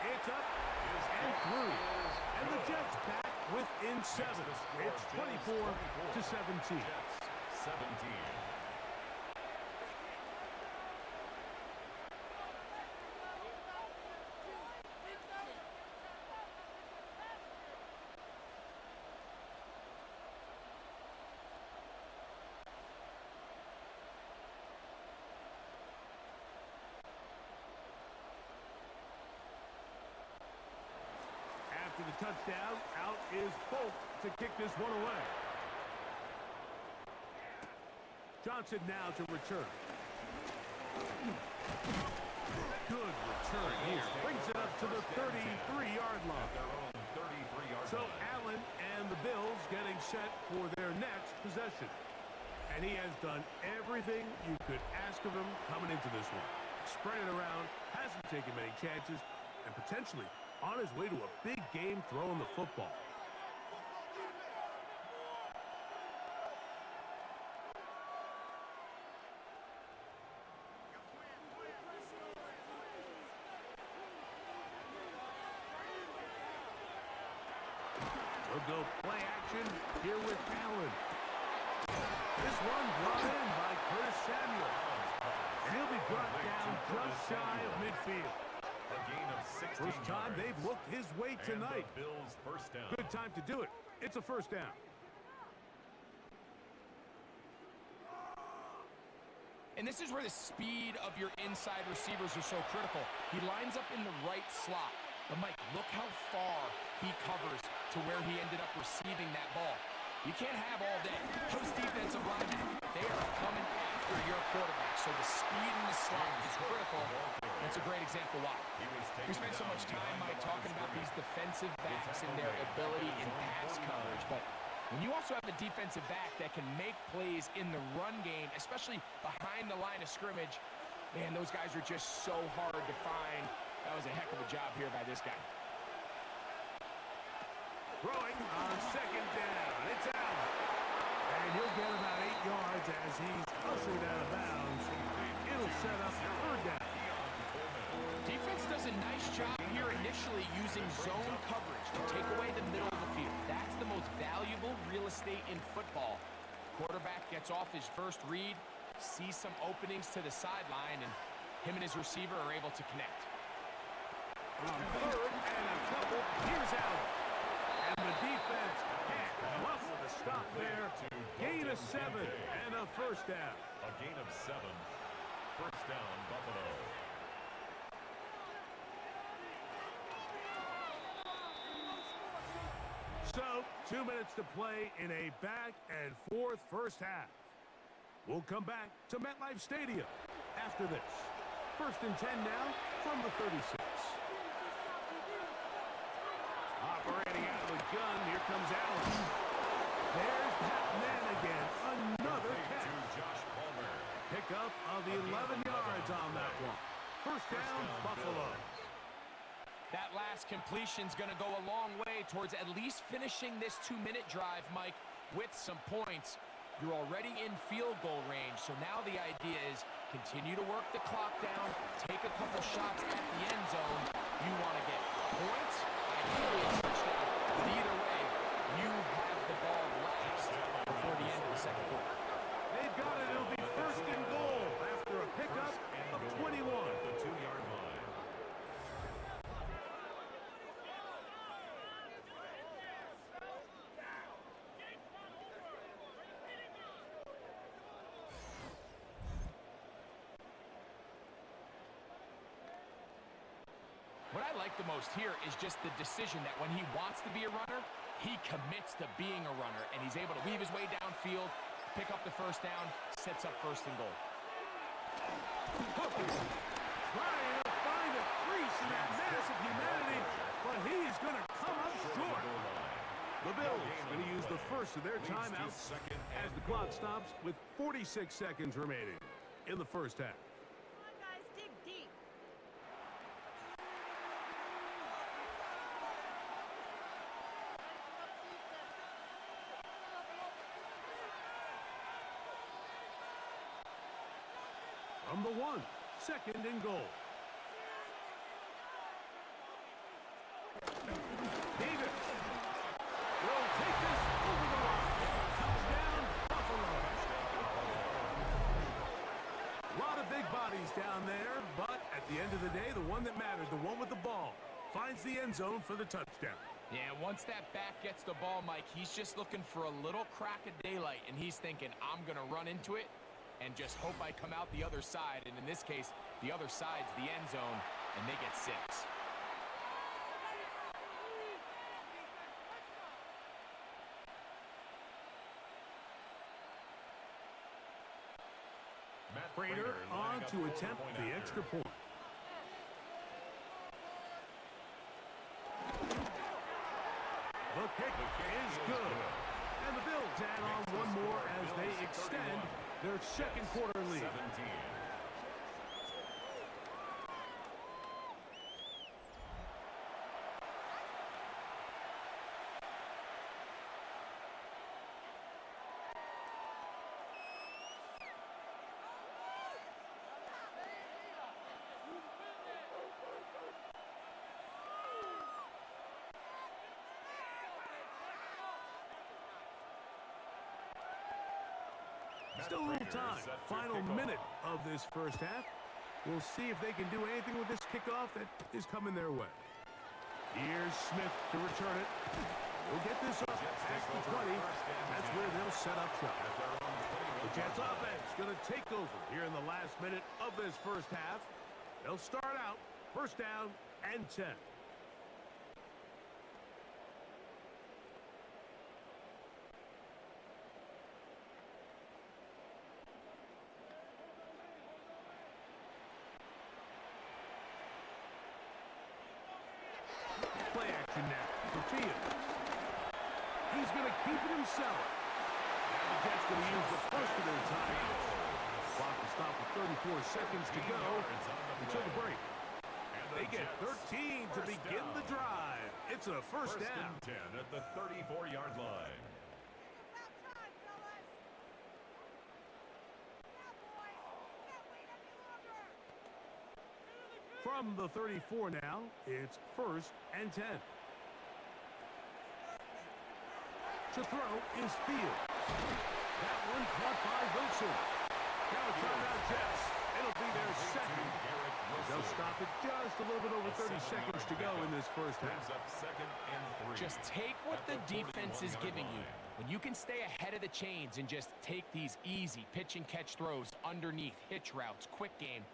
[SPEAKER 1] It's up and through. And the Jets back within 7. It's 24-17.
[SPEAKER 3] 17.
[SPEAKER 1] After the touchdown, out is Folk to kick this one away. Johnson now to return. Good return here. Brings it up to the 33-yard line. So Allen and the Bills getting set for their next possession. And he has done everything you could ask of him coming into this one. Spread it around, hasn't taken many chances, and potentially on his way to a big game throwing the football. We'll go play action here with Allen. This one brought in by Curtis Samuel. And he'll be brought down just shy of midfield.
[SPEAKER 3] A gain of 16
[SPEAKER 1] First time
[SPEAKER 3] yards.
[SPEAKER 1] they've looked his way tonight.
[SPEAKER 3] And the Bills first down.
[SPEAKER 1] Good time to do it. It's a first down.
[SPEAKER 4] And this is where the speed of your inside receivers are so critical. He lines up in the right slot. But, Mike, look how far he covers to where he ended up receiving that ball. You can't have all day. Those defensive linemen, they are coming after your quarterback. So the speed in the slot is critical. That's a great example why. We spend so much time, Mike, talking about these defensive backs and their ability in pass coverage. But when you also have a defensive back that can make plays in the run game, especially behind the line of scrimmage, man, those guys are just so hard to find. That was a heck of a job here by this guy.
[SPEAKER 1] Throwing on second down. It's Allen. And he'll get about 8 yards as he's ushered out of bounds. It'll set up third down.
[SPEAKER 4] Defense does a nice job here initially using zone coverage to take away the middle of the field. That's the most valuable real estate in football. Quarterback gets off his first read, sees some openings to the sideline, and him and his receiver are able to connect.
[SPEAKER 1] on third and a couple. Here's Allen. And the defense can't come up with a stop there. Gain of 7 and a first down.
[SPEAKER 3] A gain of 7. First down, Buffalo.
[SPEAKER 1] So, 2 minutes to play in a back-and-forth first half. We'll come back to MetLife Stadium after this. First and 10 now from the 36. Operating out of the gun, here comes Allen. There's Pat Man again, another catch.
[SPEAKER 3] Josh Palmer.
[SPEAKER 1] Pickup of 11 yards on that one. First down, Buffalo.
[SPEAKER 4] That last completion's going to go a long way towards at least finishing this 2-minute drive, Mike, with some points. You're already in field goal range, so now the idea is continue to work the clock down, take a couple shots at the end zone. You want to get points, ideally a touchdown, but either way, you have the ball last before the end of the second quarter.
[SPEAKER 1] They've got it. It'll be first and goal after a pickup of 21.
[SPEAKER 3] The 2-yard line.
[SPEAKER 4] What I like the most here is just the decision that when he wants to be a runner, he commits to being a runner, and he's able to weave his way downfield, pick up the first down, sets up first and goal.
[SPEAKER 1] Trying to find a crease in that mass of humanity, but he's going to come up short. The Bills going to use the first of their timeouts as the clock stops with 46 seconds remaining in the first half.
[SPEAKER 5] Come on, guys, dig deep.
[SPEAKER 1] From the 1, second and goal. Davis will take this over the line. Touchdown, Buffalo. A lot of big bodies down there, but at the end of the day, the one that matters, the one with the ball, finds the end zone for the touchdown.
[SPEAKER 4] Yeah, once that back gets the ball, Mike, he's just looking for a little crack of daylight, and he's thinking, I'm going to run into it and just hope I come out the other side. And in this case, the other side's the end zone, and they get 6.
[SPEAKER 1] Prater on to attempt the extra point. The kick is good. And the Bills add on one more as they extend their second quarter lead.
[SPEAKER 3] 17.
[SPEAKER 1] Still a little time. Final minute of this first half. We'll see if they can do anything with this kickoff that is coming their way. Here's Smith to return it. We'll get this up past the 20. That's where they'll set up shop. The Jets offense going to take over here in the last minute of this first half. They'll start out first down and 10. Play action now for Fields. He's going to keep it himself. Now the Jets going to use the first of their timeouts. Clock to stop with 34 seconds to go until the break. They get 13 to begin the drive. It's a first down.
[SPEAKER 3] First and 10 at the 34-yard line.
[SPEAKER 5] About time, fellas. Now, boys, can't wait any longer.
[SPEAKER 1] From the 34 now, it's first and 10. To throw is Fields. That one caught by Wilson. Now a timeout, Jets. It'll be their second. They'll stop it just a little bit over 30 seconds to go in this first half.
[SPEAKER 3] Up 2nd and 3.
[SPEAKER 2] Just take what the defense is giving you. When you can stay ahead of the chains and just take these easy pitch and catch throws underneath, hitch routes, quick game,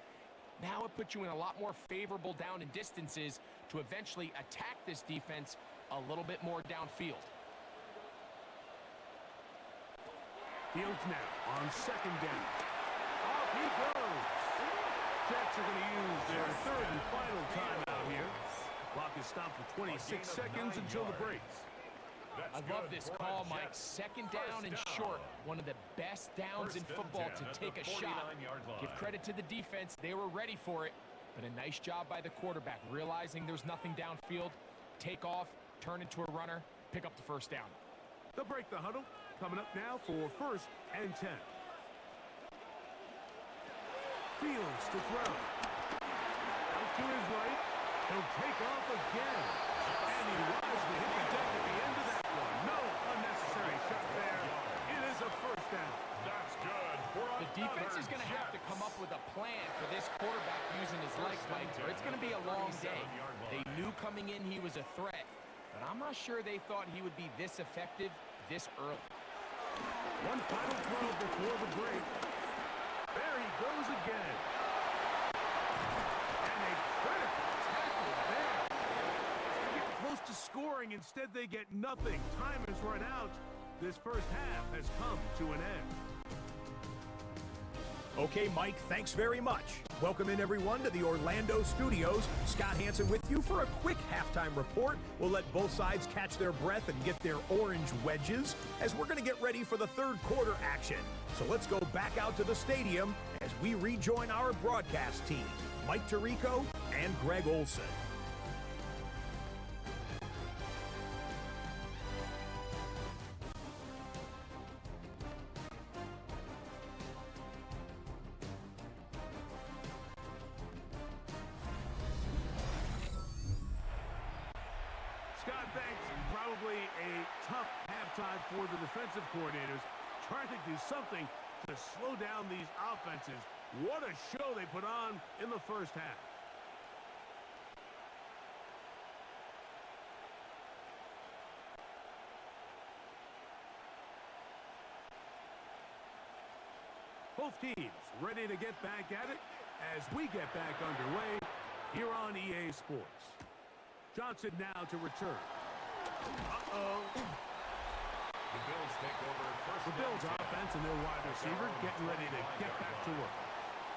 [SPEAKER 2] now it puts you in a lot more favorable down and distances to eventually attack this defense a little bit more downfield.
[SPEAKER 1] Fields now on 2nd down. Off he goes. Jets are going to use their 3rd and final timeout here. Clock is stopped for 26 seconds until the breaks.
[SPEAKER 2] I love this call, Mike. 2nd down and short. One of the best downs in football to take a shot. Give credit to the defense. They were ready for it. But a nice job by the quarterback, realizing there's nothing downfield. Take off, turn into a runner, pick up the 1st down.
[SPEAKER 1] They'll break the huddle. Coming up now for 1st and 10. Fields to throw. Out to his right. He'll take off again. And he wisely hit the deck at the end of that one. No unnecessary shot there. It is a 1st down.
[SPEAKER 3] That's good.
[SPEAKER 2] The defense is going to have to come up with a plan for this quarterback using his legs, Mike, or it's going to be a long day. They knew coming in he was a threat, but I'm not sure they thought he would be this effective this early.
[SPEAKER 1] One final throw before the break. There he goes again. And a critical tackle there. They get close to scoring. Instead, they get nothing. Time has run out. This first half has come to an end.
[SPEAKER 6] Okay, Mike, thanks very much. Welcome in, everyone, to the Orlando studios. Scott Hansen with you for a quick halftime report. We'll let both sides catch their breath and get their orange wedges as we're going to get ready for the 3rd quarter action. So let's go back out to the stadium as we rejoin our broadcast team, Mike Tirico and Greg Olson.
[SPEAKER 1] Scott, thanks. Probably a tough halftime for the defensive coordinators, trying to do something to slow down these offenses. What a show they put on in the first half. Both teams ready to get back at it as we get back underway here on EA Sports. Johnson now to return. Uh-oh.
[SPEAKER 3] The Bills take over 1st.
[SPEAKER 1] The Bills offense and their wide receiver getting ready to get back to work.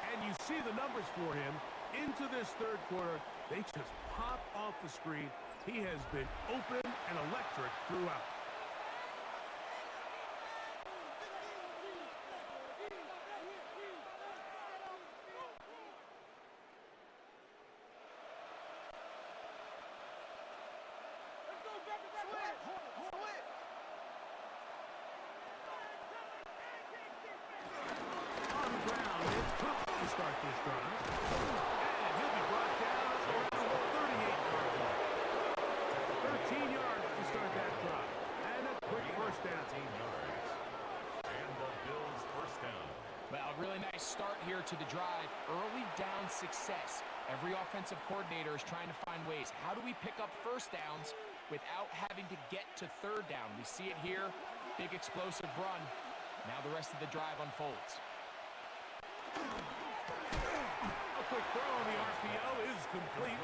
[SPEAKER 1] And you see the numbers for him into this 3rd quarter. They just pop off the screen. He has been open and electric throughout. On the ground, it's tough to start this drive. And he'll be brought down around the 38-yard line. 13 yards to start that drive. And a quick 1st down.
[SPEAKER 3] 13 yards. And the Bills 1st down.
[SPEAKER 2] Well, a really nice start here to the drive. Early down success. Every offensive coordinator is trying to find ways. How do we pick up 1st downs without having to get to 3rd down? We see it here. Big explosive run. Now the rest of the drive unfolds.
[SPEAKER 1] A quick throw on the RPO is complete.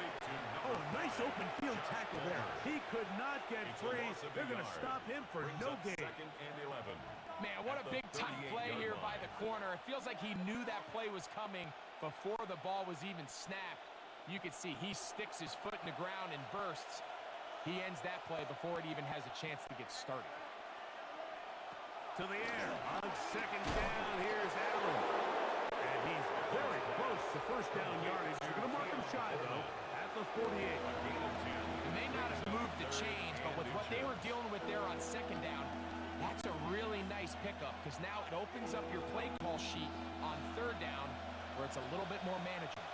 [SPEAKER 1] Oh, nice open field tackle there. He could not get free. They're going to stop him for no gain.
[SPEAKER 3] 2nd and 11.
[SPEAKER 2] Man, what a big-time play here by the corner. It feels like he knew that play was coming before the ball was even snapped. You can see he sticks his foot in the ground and bursts. He ends that play before it even has a chance to get started.
[SPEAKER 1] To the air on 2nd down. Here's Allen. And he's very close to 1st down yardage. You're going to mark him shy, though, at the 48.
[SPEAKER 2] They may not have moved the chains, but with what they were dealing with there on 2nd down, that's a really nice pickup because now it opens up your play call sheet on 3rd down where it's a little bit more manageable.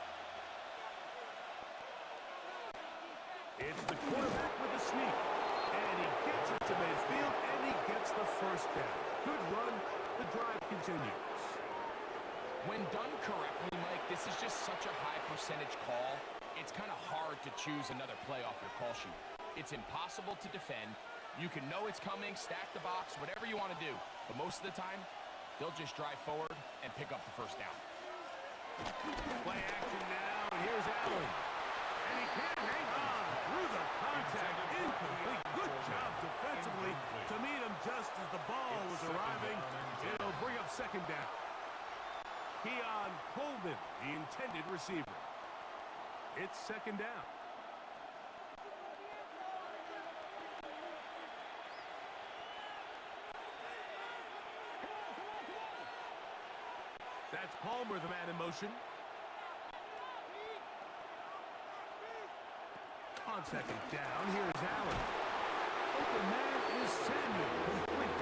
[SPEAKER 1] It's the quarterback with the sneak. And he gets it to midfield, and he gets the 1st down. Good run. The drive continues.
[SPEAKER 4] When done correctly, Mike, this is just such a high percentage call. It's kind of hard to choose another play off your call sheet. It's impossible to defend. You can know it's coming, stack the box, whatever you want to do. But most of the time, they'll just drive forward and pick up the first down.
[SPEAKER 1] Play action now, and here's Allen. And he can't hang on through the contact. Incomplete. Good job defensively to meet him just as the ball was arriving. It'll bring up second down. Keon Coleman, the intended receiver. It's second down. That's Palmer, the man in motion. On second down, here's Allen. Open man is Samuel, complete.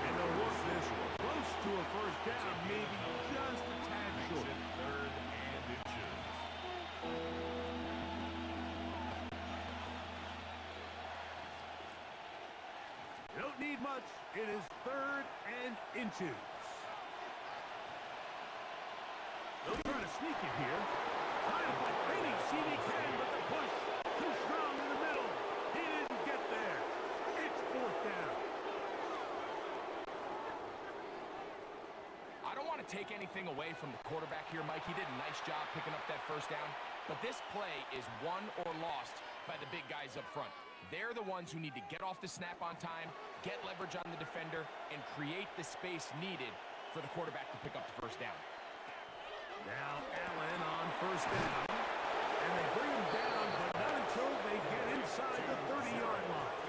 [SPEAKER 1] And they'll work this close to a first down, maybe just a tad short.
[SPEAKER 3] Third and inches.
[SPEAKER 1] You don't need much. It is third and inches. They'll try to sneak it here. Trying to fight any seam he can, but the push too strong in the middle. He didn't get there. It's fourth down.
[SPEAKER 4] I don't want to take anything away from the quarterback here, Mike. He did a nice job picking up that first down. But this play is won or lost by the big guys up front. They're the ones who need to get off the snap on time, get leverage on the defender, and create the space needed for the quarterback to pick up the first down.
[SPEAKER 1] Now Allen on first down. And they bring him down, but not until they get inside the 30-yard line.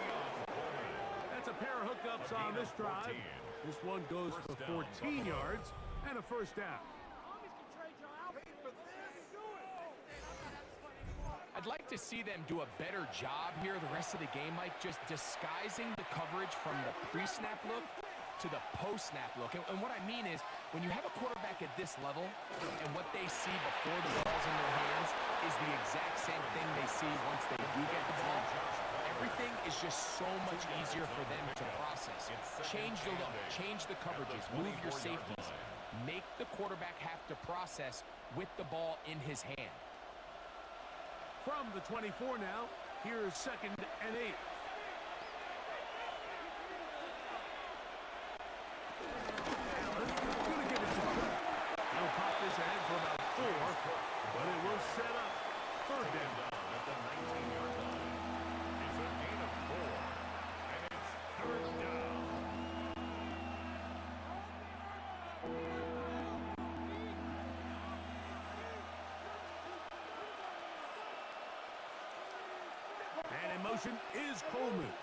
[SPEAKER 1] That's a pair of hookups on this drive. This one goes for 14 yards and a first down.
[SPEAKER 4] I'd like to see them do a better job here the rest of the game, Mike, just disguising the coverage from the pre-snap look to the post-snap look. And what I mean is, when you have a quarterback at this level, and what they see before the ball's in their hands is the exact same thing they see once they do get the ball, everything is just so much easier for them to process. Change the look, change the coverages, move your safeties. Make the quarterback have to process with the ball in his hand.
[SPEAKER 1] From the 24 now, here's second and 8. Allen gonna give it to Cook. He'll pop this ahead for about 4, but it will set up third down.
[SPEAKER 3] At the 19-yard line. It's a gain of 4, and it's third down.
[SPEAKER 1] And in motion is Coleman.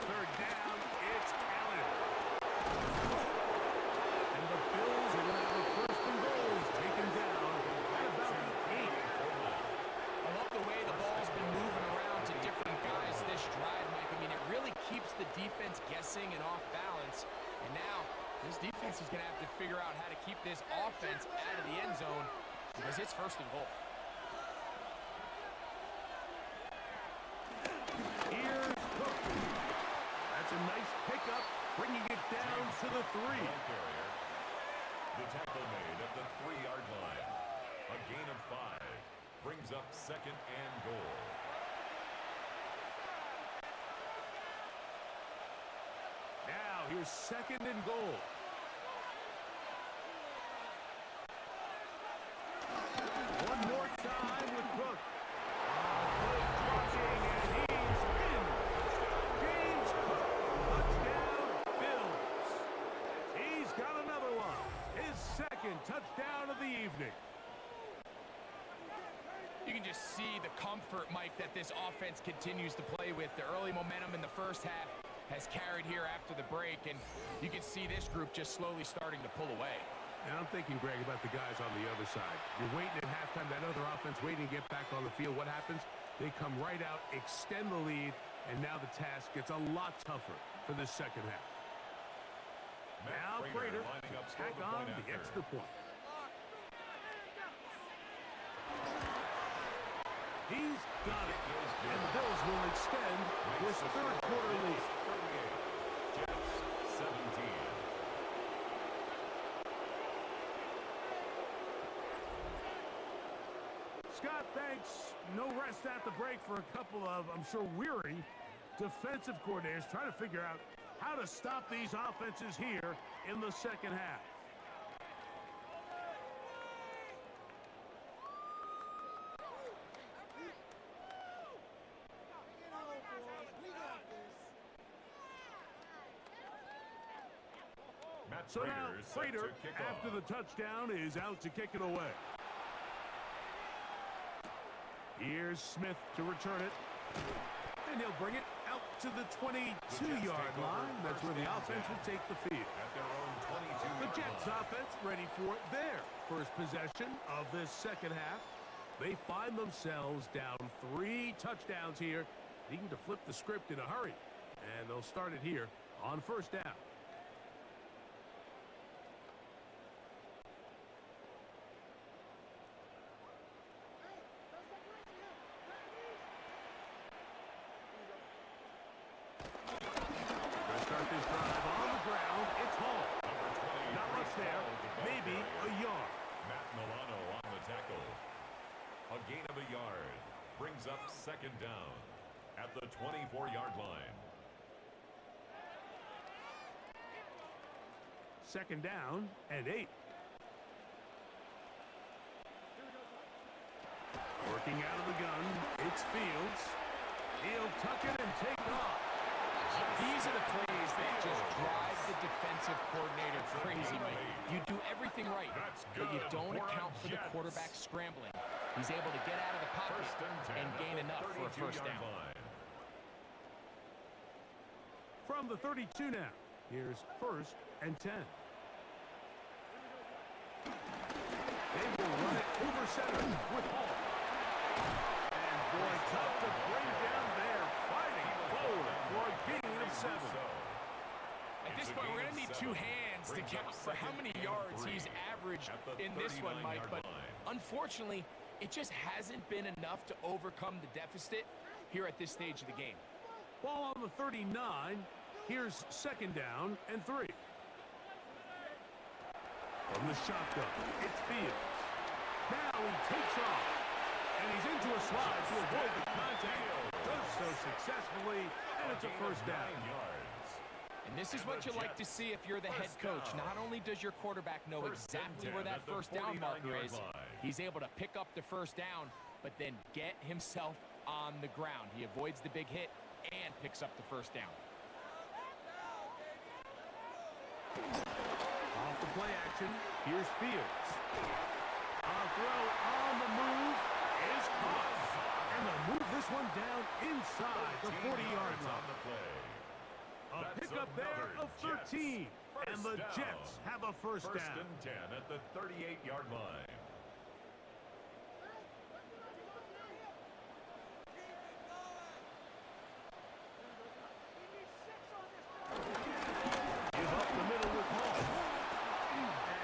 [SPEAKER 1] Third down, it's Allen. And the Bills are going to have a first and goal taken down at about the 8.
[SPEAKER 4] I love the way the ball's been moving around to different guys this drive, Mike. I mean, it really keeps the defense guessing and off balance. And now, this defense is going to have to figure out how to keep this offense out of the end zone because it's first and goal.
[SPEAKER 1] Here's Cook. That's a nice pickup, bringing it down to the 3.
[SPEAKER 3] Carrier. The tackle made at the 3-yard line. A gain of 5 brings up second and goal.
[SPEAKER 1] Now here's second and goal. One more time with Cook. Good blocking, and he's in. James Cook, touchdown, Bills. He's got another one. His second touchdown of the evening.
[SPEAKER 4] You can just see the comfort, Mike, that this offense continues to play with. The early momentum in the first half has carried here after the break, and you can see this group just slowly starting to pull away.
[SPEAKER 1] And I'm thinking, Greg, about the guys on the other side. You're waiting at halftime, that other offense waiting to get back on the field. What happens? They come right out, extend the lead, and now the task gets a lot tougher for the second half. Now Prater to tack on the extra point. He's got it, and the Bills will extend this third quarter lead.
[SPEAKER 3] 38, Jets 17.
[SPEAKER 1] Scott, thanks. No rest at the break for a couple of, I'm sure, weary defensive coordinators trying to figure out how to stop these offenses here in the second half. So now, Prater, after the touchdown, is out to kick it away. Here's Smith to return it. And he'll bring it out to the 22-yard line. That's where the offense will take the field. The Jets offense ready for their first possession of this second half. They find themselves down 3 touchdowns here, needing to flip the script in a hurry. And they'll start it here on first down.
[SPEAKER 3] Up second down at the 24-yard line.
[SPEAKER 1] Second down and 8. Working out of the gun, it's Fields. He'll tuck it and take off.
[SPEAKER 4] These are the plays that just drive the defensive coordinator crazy, Mike. You do everything right, but you don't account for the quarterback scrambling. He's able to get out of the pocket and gain enough for a first down.
[SPEAKER 1] From the 32 now, here's first and 10. They will run it over center with Hall. And boy, tough to bring down there, fighting forward for a gain of 7.
[SPEAKER 4] At this point, we're going to need 2 hands to count for how many yards he's averaged in this one, Mike. But unfortunately, it just hasn't been enough to overcome the deficit here at this stage of the game.
[SPEAKER 1] Ball on the 39. Here's second down and 3. From the shotgun, it's Fields. Now he takes off. And he's into a slide to avoid the contact. Does so successfully, and it's a first down.
[SPEAKER 4] And this is what you like to see if you're the head coach. Not only does your quarterback know exactly where that first down marker is, he's able to pick up the first down, but then get himself on the ground. He avoids the big hit and picks up the first down.
[SPEAKER 1] Off the play action, here's Fields. A throw on the move is caught. And they'll move this one down inside the 40-yard line. A pickup there of 13. And the Jets have a first down.
[SPEAKER 3] First and 10 at the 38-yard line.
[SPEAKER 1] Give up the middle with Hall.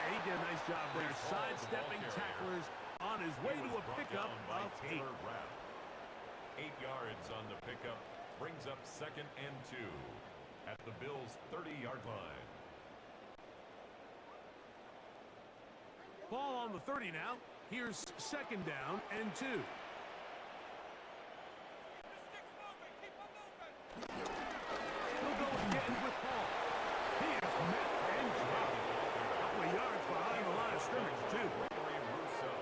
[SPEAKER 1] He did a nice job there, sidestepping tacklers on his way to a pickup of 8.
[SPEAKER 3] 8 yards on the pickup brings up second and 2 at the Bills' 30-yard line.
[SPEAKER 1] Ball on the 30 now. Here's second down and 2. He'll go again with Hall. He is met and dropped. A couple of yards behind the line of scrimmage, too.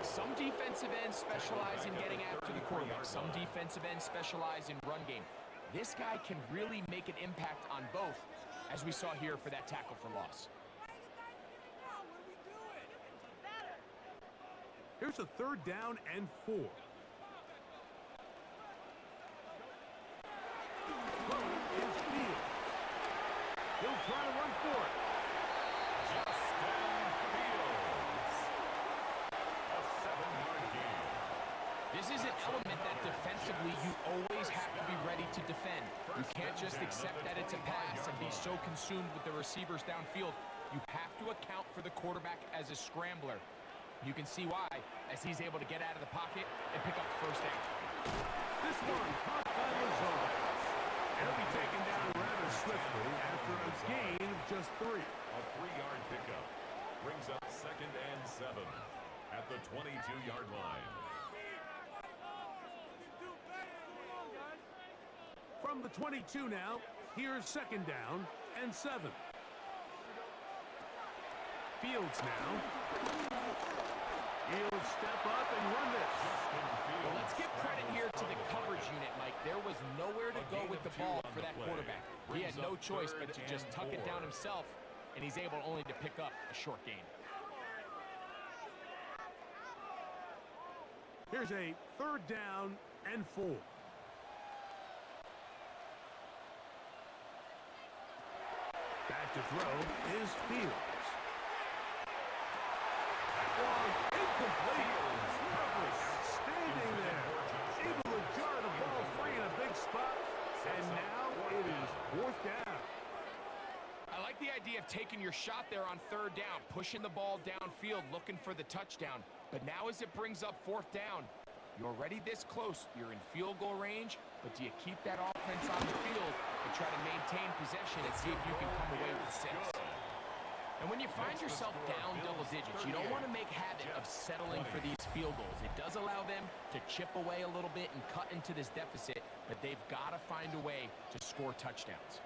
[SPEAKER 4] Some defensive ends specialize in getting after the quarterback. Some defensive ends specialize in run game. This guy can really make an impact on both, as we saw here for that tackle for loss.
[SPEAKER 1] Here's a third down and 4. Is Fields. He'll try to run for it.
[SPEAKER 4] This is an element that defensively you always have to be ready to defend. You can't just accept that it's a pass and be so consumed with the receivers downfield. You have to account for the quarterback as a scrambler. You can see why, as he's able to get out of the pocket and pick up the first down.
[SPEAKER 1] This one caught by Lazard. He'll be taken down rather swiftly after a gain of just 3.
[SPEAKER 3] A 3-yard pickup brings up second and 7 at the 22-yard line.
[SPEAKER 1] From the 22 now, here's second down and 7. Fields now. He'll step up and run this.
[SPEAKER 4] Well, let's give credit here to the coverage unit, Mike. There was nowhere to go with the ball for that quarterback. He had no choice but to just tuck it down himself, and he's able only to pick up a short gain.
[SPEAKER 1] Here's a third down and 4. Back to throw is Fields. Incomplete. Outstanding there. Able to jar the ball free in a big spot. And now it is 4th down.
[SPEAKER 4] I like the idea of taking your shot there on 3rd down, pushing the ball downfield, looking for the touchdown. But now as it brings up 4th down, you're already this close. You're in field goal range, but do you keep that offense on the field and try to maintain possession and see if you can come away with 6? And when you find yourself down double digits, you don't want to make habit of settling for these field goals. It does allow them to chip away a little bit and cut into this deficit, but they've got to find a way to score touchdowns.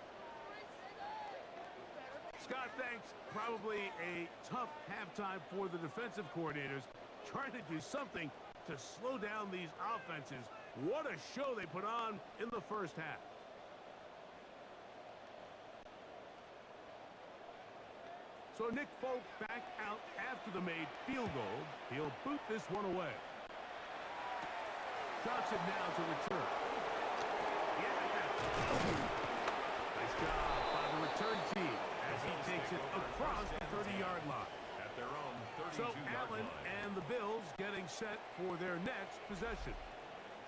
[SPEAKER 1] Scott, thanks. Probably a tough halftime for the defensive coordinators, trying to do something to slow down these offenses. What a show they put on in the first half. So Nick Folk back out after the made field goal. He'll boot this one away. Johnson now to return. Yeah. Nice job by the return team as he takes it across the 30-yard line.
[SPEAKER 3] At their own 32-yard
[SPEAKER 1] So Allen
[SPEAKER 3] line.
[SPEAKER 1] and the Bills getting set for their next possession.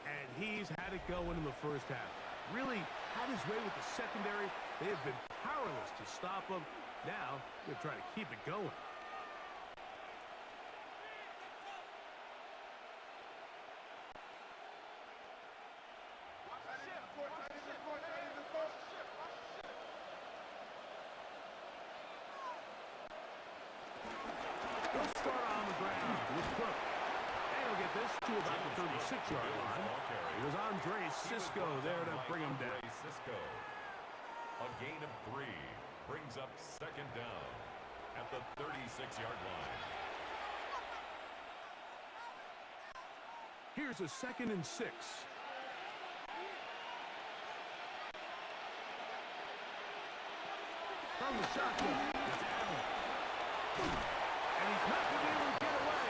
[SPEAKER 1] And he's had it going in the first half. Really had his way with the secondary. They have been powerless to stop him. Now they're trying to keep it going. They'll start on the ground with Cook. And he'll get this to about the 36-yard line. It was Andre Cisco there to bring him down.
[SPEAKER 3] Cisco. A gain of 3 brings up second down at the 36-yard line.
[SPEAKER 1] Here's a 2nd and 6. From the shotgun, it's Allen. And he's not going to be able to get away.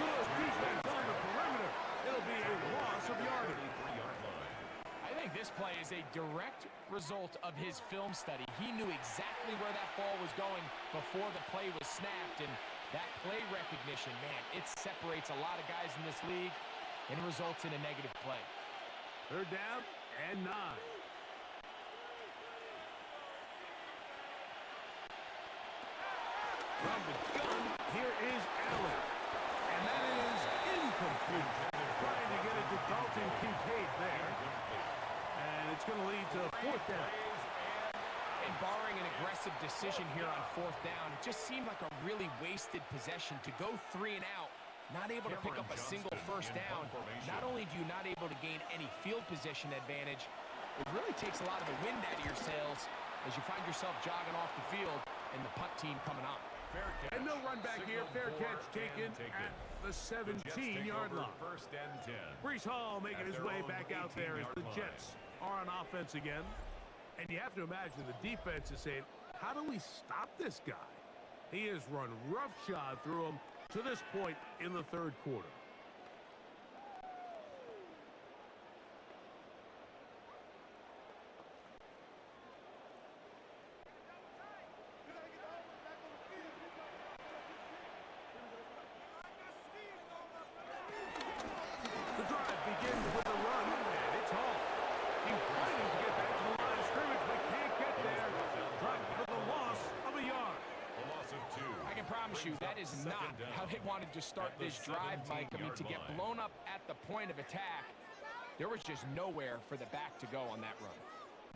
[SPEAKER 1] Good defense on the perimeter. It'll be a loss of yardage.
[SPEAKER 4] I think this play is a direct result of his film study. He knew exactly where that ball was going before the play was snapped, and that play recognition, man, it separates a lot of guys in this league and results in a negative play.
[SPEAKER 1] 3rd down and 9. From the gun, here is Allen. And that is incomplete. Trying to get it to Dalton Kincaid there. And it's going to lead to 4th down.
[SPEAKER 4] And barring an aggressive decision here on 4th down, it just seemed like a really wasted possession to go 3 and out, not able to pick up a single first down. Not only do you not able to gain any field position advantage, it really takes a lot of the wind out of your sails as you find yourself jogging off the field and the punt team coming on.
[SPEAKER 1] And no run back here. Fair catch taken at the 17-yard line.
[SPEAKER 3] 1st and 10.
[SPEAKER 1] Brees Hall making his way back out there as the Jets are on offense again. And you have to imagine the defense is saying, how do we stop this guy? He has run roughshod through him to this point in the 3rd quarter. The drive begins with a run, and it's Hall. He's fighting to get back to the line of scrimmage, but can't get there. Dropped for the loss of a yard.
[SPEAKER 3] A loss of 2.
[SPEAKER 4] I can promise you that is not how they wanted to start this drive, Mike. I mean, to get blown up at the point of attack, there was just nowhere for the back to go on that run.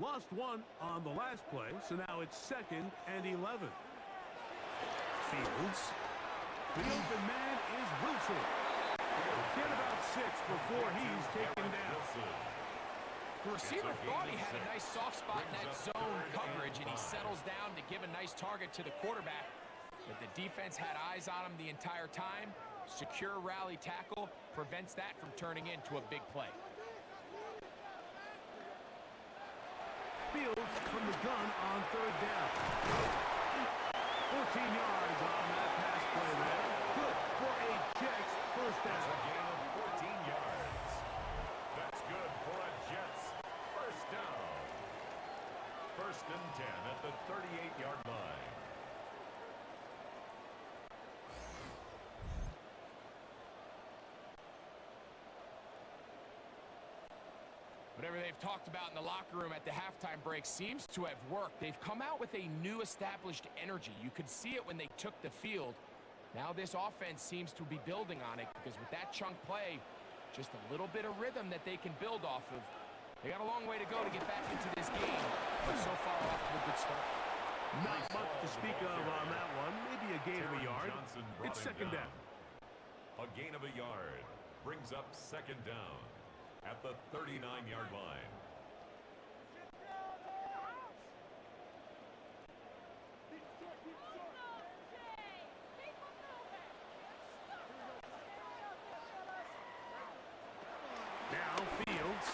[SPEAKER 1] Lost 1 on the last play, so now it's 2nd and 11. Fields. The open man is Wilson. He'll get about 6 before he's taken down.
[SPEAKER 4] The receiver thought he had a nice soft spot in that zone coverage, and he settles down to give a nice target to the quarterback. But the defense had eyes on him the entire time. Secure rally tackle prevents that from turning into a big play.
[SPEAKER 1] Fields from the gun on third down. 14 yards on that pass play there. Good for a Jets first down.
[SPEAKER 3] That's a gain of 14 yards. That's good for a Jets first down. First and 10 at the 38-yard line.
[SPEAKER 4] Whatever they've talked about in the locker room at the halftime break seems to have worked. They've come out with a new established energy. You could see it when they took the field. Now this offense seems to be building on it because with that chunk play, just a little bit of rhythm that they can build off of. They got a long way to go to get back into this game, but so far off to a good start.
[SPEAKER 1] Not much to speak of on that one. Maybe a gain of a yard. It's second down.
[SPEAKER 3] A gain of a yard brings up second down at the 39-yard line.
[SPEAKER 1] Now Fields.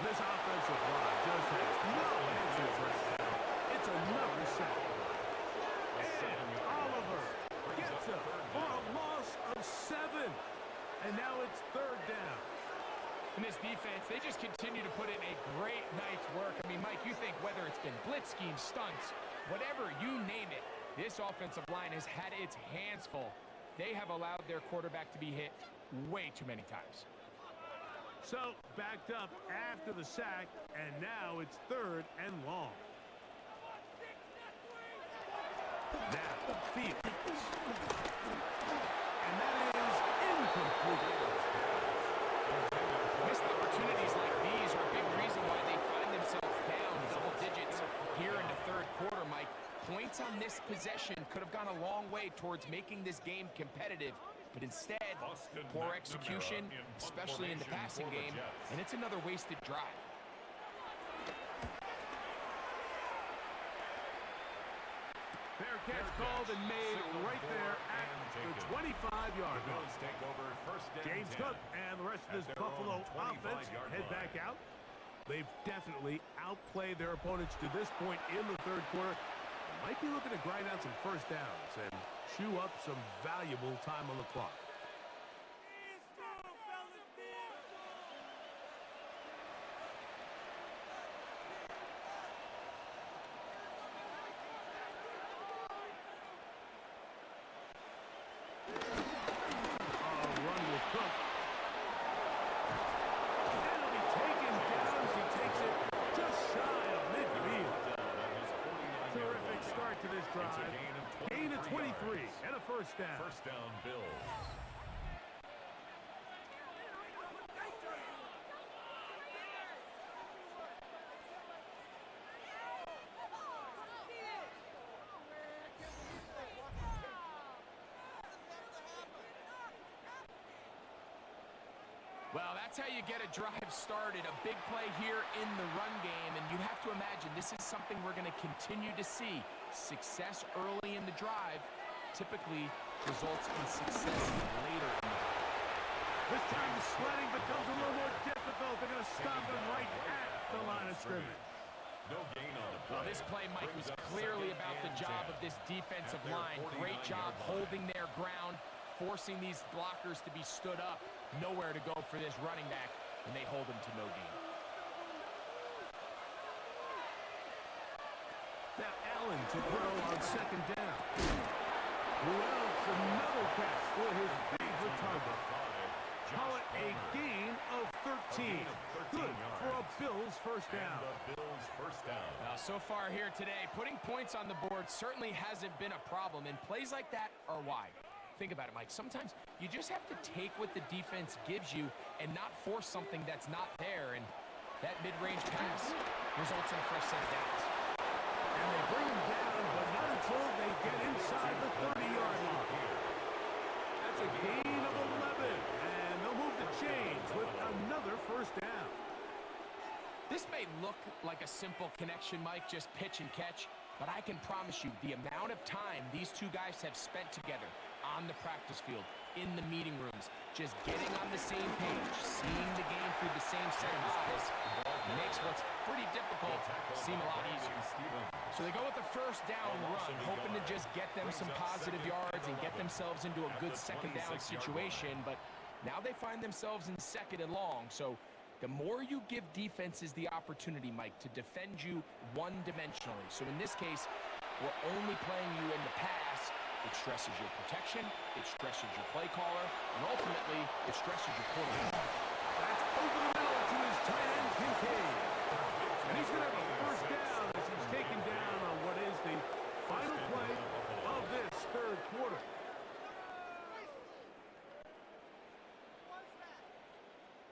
[SPEAKER 1] This offensive line just has no answers right now. It's another sack. And Oliver gets him for a loss of 7. And now it's third down.
[SPEAKER 4] In this defense, they just continue to put in a great night's work. I mean, Mike, you think whether it's been blitz schemes, stunts, whatever, you name it, this offensive line has had its hands full. They have allowed their quarterback to be hit way too many times.
[SPEAKER 1] So, backed up after the sack, and now it's third and long. Now, Fields. And that is incomplete.
[SPEAKER 4] Missed opportunities like these are a big reason why they find themselves down double digits here in the third quarter, Mike. Points on this possession could have gone a long way towards making this game competitive, but instead, poor execution, especially in the passing game, and it's another wasted drive.
[SPEAKER 1] Fair catch called and made right there at the 25-yard line. James Cook and the rest of this Buffalo offense head back out. They've definitely outplayed their opponents to this point in the third quarter. They might be looking to grind out some first downs and chew up some valuable time on the clock. Gain of 23 and a first down.
[SPEAKER 3] First down, Bills.
[SPEAKER 4] Well, that's how you get a drive started. A big play here in the run game, and you have to imagine this is something we're going to continue to see. Success early in the drive typically results in success later in the drive.
[SPEAKER 1] This time the sledding becomes a little more difficult. They're going to stop them right at the line of scrimmage.
[SPEAKER 3] No gain on the play.
[SPEAKER 4] Well, this play, Mike, was clearly about the job of this defensive line. Great job holding their ground, forcing these blockers to be stood up. Nowhere to go for this running back, and they hold him to no gain.
[SPEAKER 1] Now Allen to throw on second down. Well, it's another catch for his favorite target. Call it a gain of 13. Good for a Bills first down.
[SPEAKER 4] So far here today, putting points on the board certainly hasn't been a problem, and plays like that are why. Think about it, Mike. Sometimes you just have to take what the defense gives you and not force something that's not there, and that mid-range pass results in a fresh set of downs.
[SPEAKER 1] And they bring him down, but not until they get inside the 30-yard line. That's a gain of 11, and they'll move the chains with another first down.
[SPEAKER 4] This may look like a simple connection, Mike, just pitch and catch, but I can promise you the amount of time these two guys have spent together on the practice field, in the meeting rooms, just getting on the same page, seeing the game through the same set of eyes, makes what's pretty difficult seem a lot easier. So they go with the first down run, hoping to just get them some positive yards and get themselves into a good second down situation, but now they find themselves in second and long, so the more you give defenses the opportunity, Mike, to defend you one-dimensionally. So in this case, we're only playing you in the pass. It stresses your protection, it stresses your play caller, and ultimately, it stresses your quarterback.
[SPEAKER 1] That's over the middle to his tight end, Kincaid. And he's going to have a first down as he's taken down on what is the final play of this third quarter.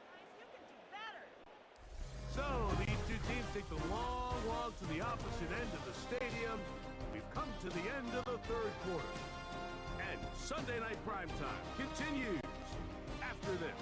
[SPEAKER 5] Guys, you can do better.
[SPEAKER 1] So these two teams take the long walk to the opposite end of the stadium. We've come to the end of the third quarter. And Sunday Night Primetime continues after this.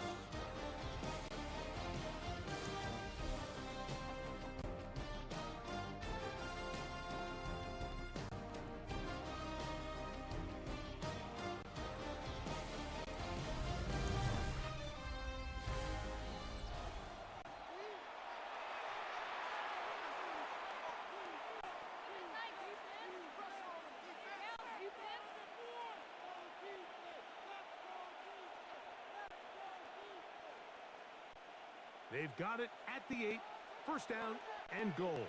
[SPEAKER 1] They've got it at the 8, first down and goal.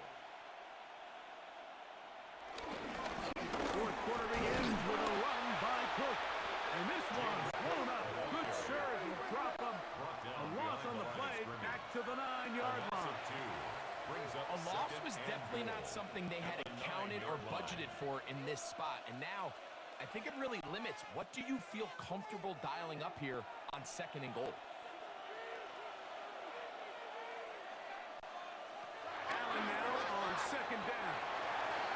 [SPEAKER 1] Fourth quarter begins with a run by Cook. And this one's blown up. Good serve and drop him. A loss on the play, back to the 9-yard line.
[SPEAKER 4] A loss was definitely not something they had accounted or budgeted for in this spot. And now, I think it really limits what do you feel comfortable dialing up here on second and goal.
[SPEAKER 1] Allen now on second down.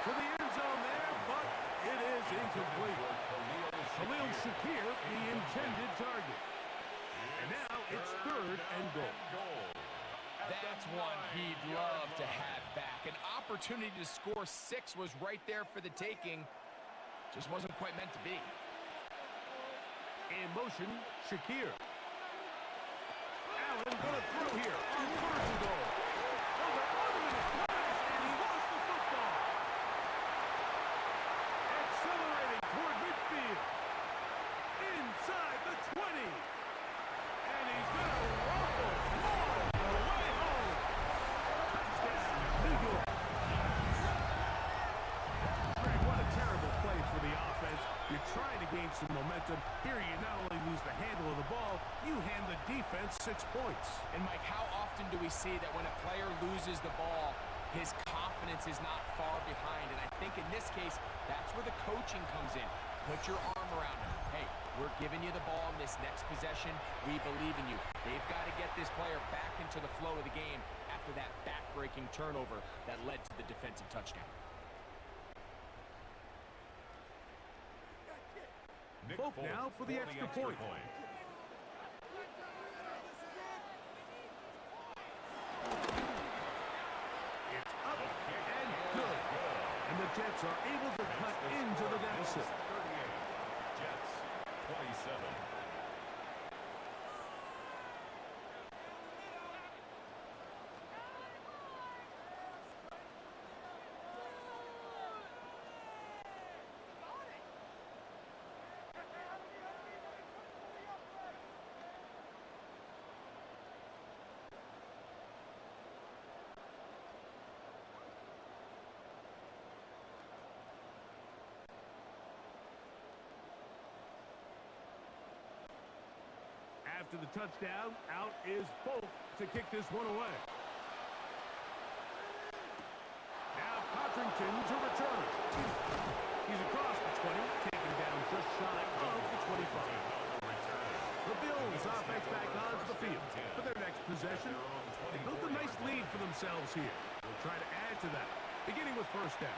[SPEAKER 1] To the end zone there, but it is incomplete. Khalil Shakir, the intended target. And now it's third and goal.
[SPEAKER 4] That's one he'd love to have back. An opportunity to score 6 was right there for the taking. Just wasn't quite meant to be.
[SPEAKER 1] In motion, Shakir. Allen gonna throw here on third and goal. Over on him in a flash, and he lost the football. Accelerating toward midfield. Inside the 20. And he's gonna rumble all the way home. Touchdown, New York. Greg, what a terrible play for the offense. You're trying to gain some momentum. Here you not only lose the handle of the ball, you hand the defense 6 points.
[SPEAKER 4] And Mike, how often do we see that when a player loses the ball, his confidence is not far behind? And I think in this case, that's where the coaching comes in. Put your arm around him. Hey, we're giving you the ball in this next possession. We believe in you. They've got to get this player back into the flow of the game after that back-breaking turnover that led to the defensive touchdown.
[SPEAKER 1] Folk now for the extra point. It's up and good. And the Jets are able to cut into the deficit.
[SPEAKER 3] 38. Jets 27.
[SPEAKER 1] After the touchdown, out is Folk to kick this one away. Now Cotrington to return. He's across the 20, taken down just shy of the 25. The Bills offense back onto the field for their next possession. They built a nice lead for themselves here. They'll try to add to that, beginning with first down.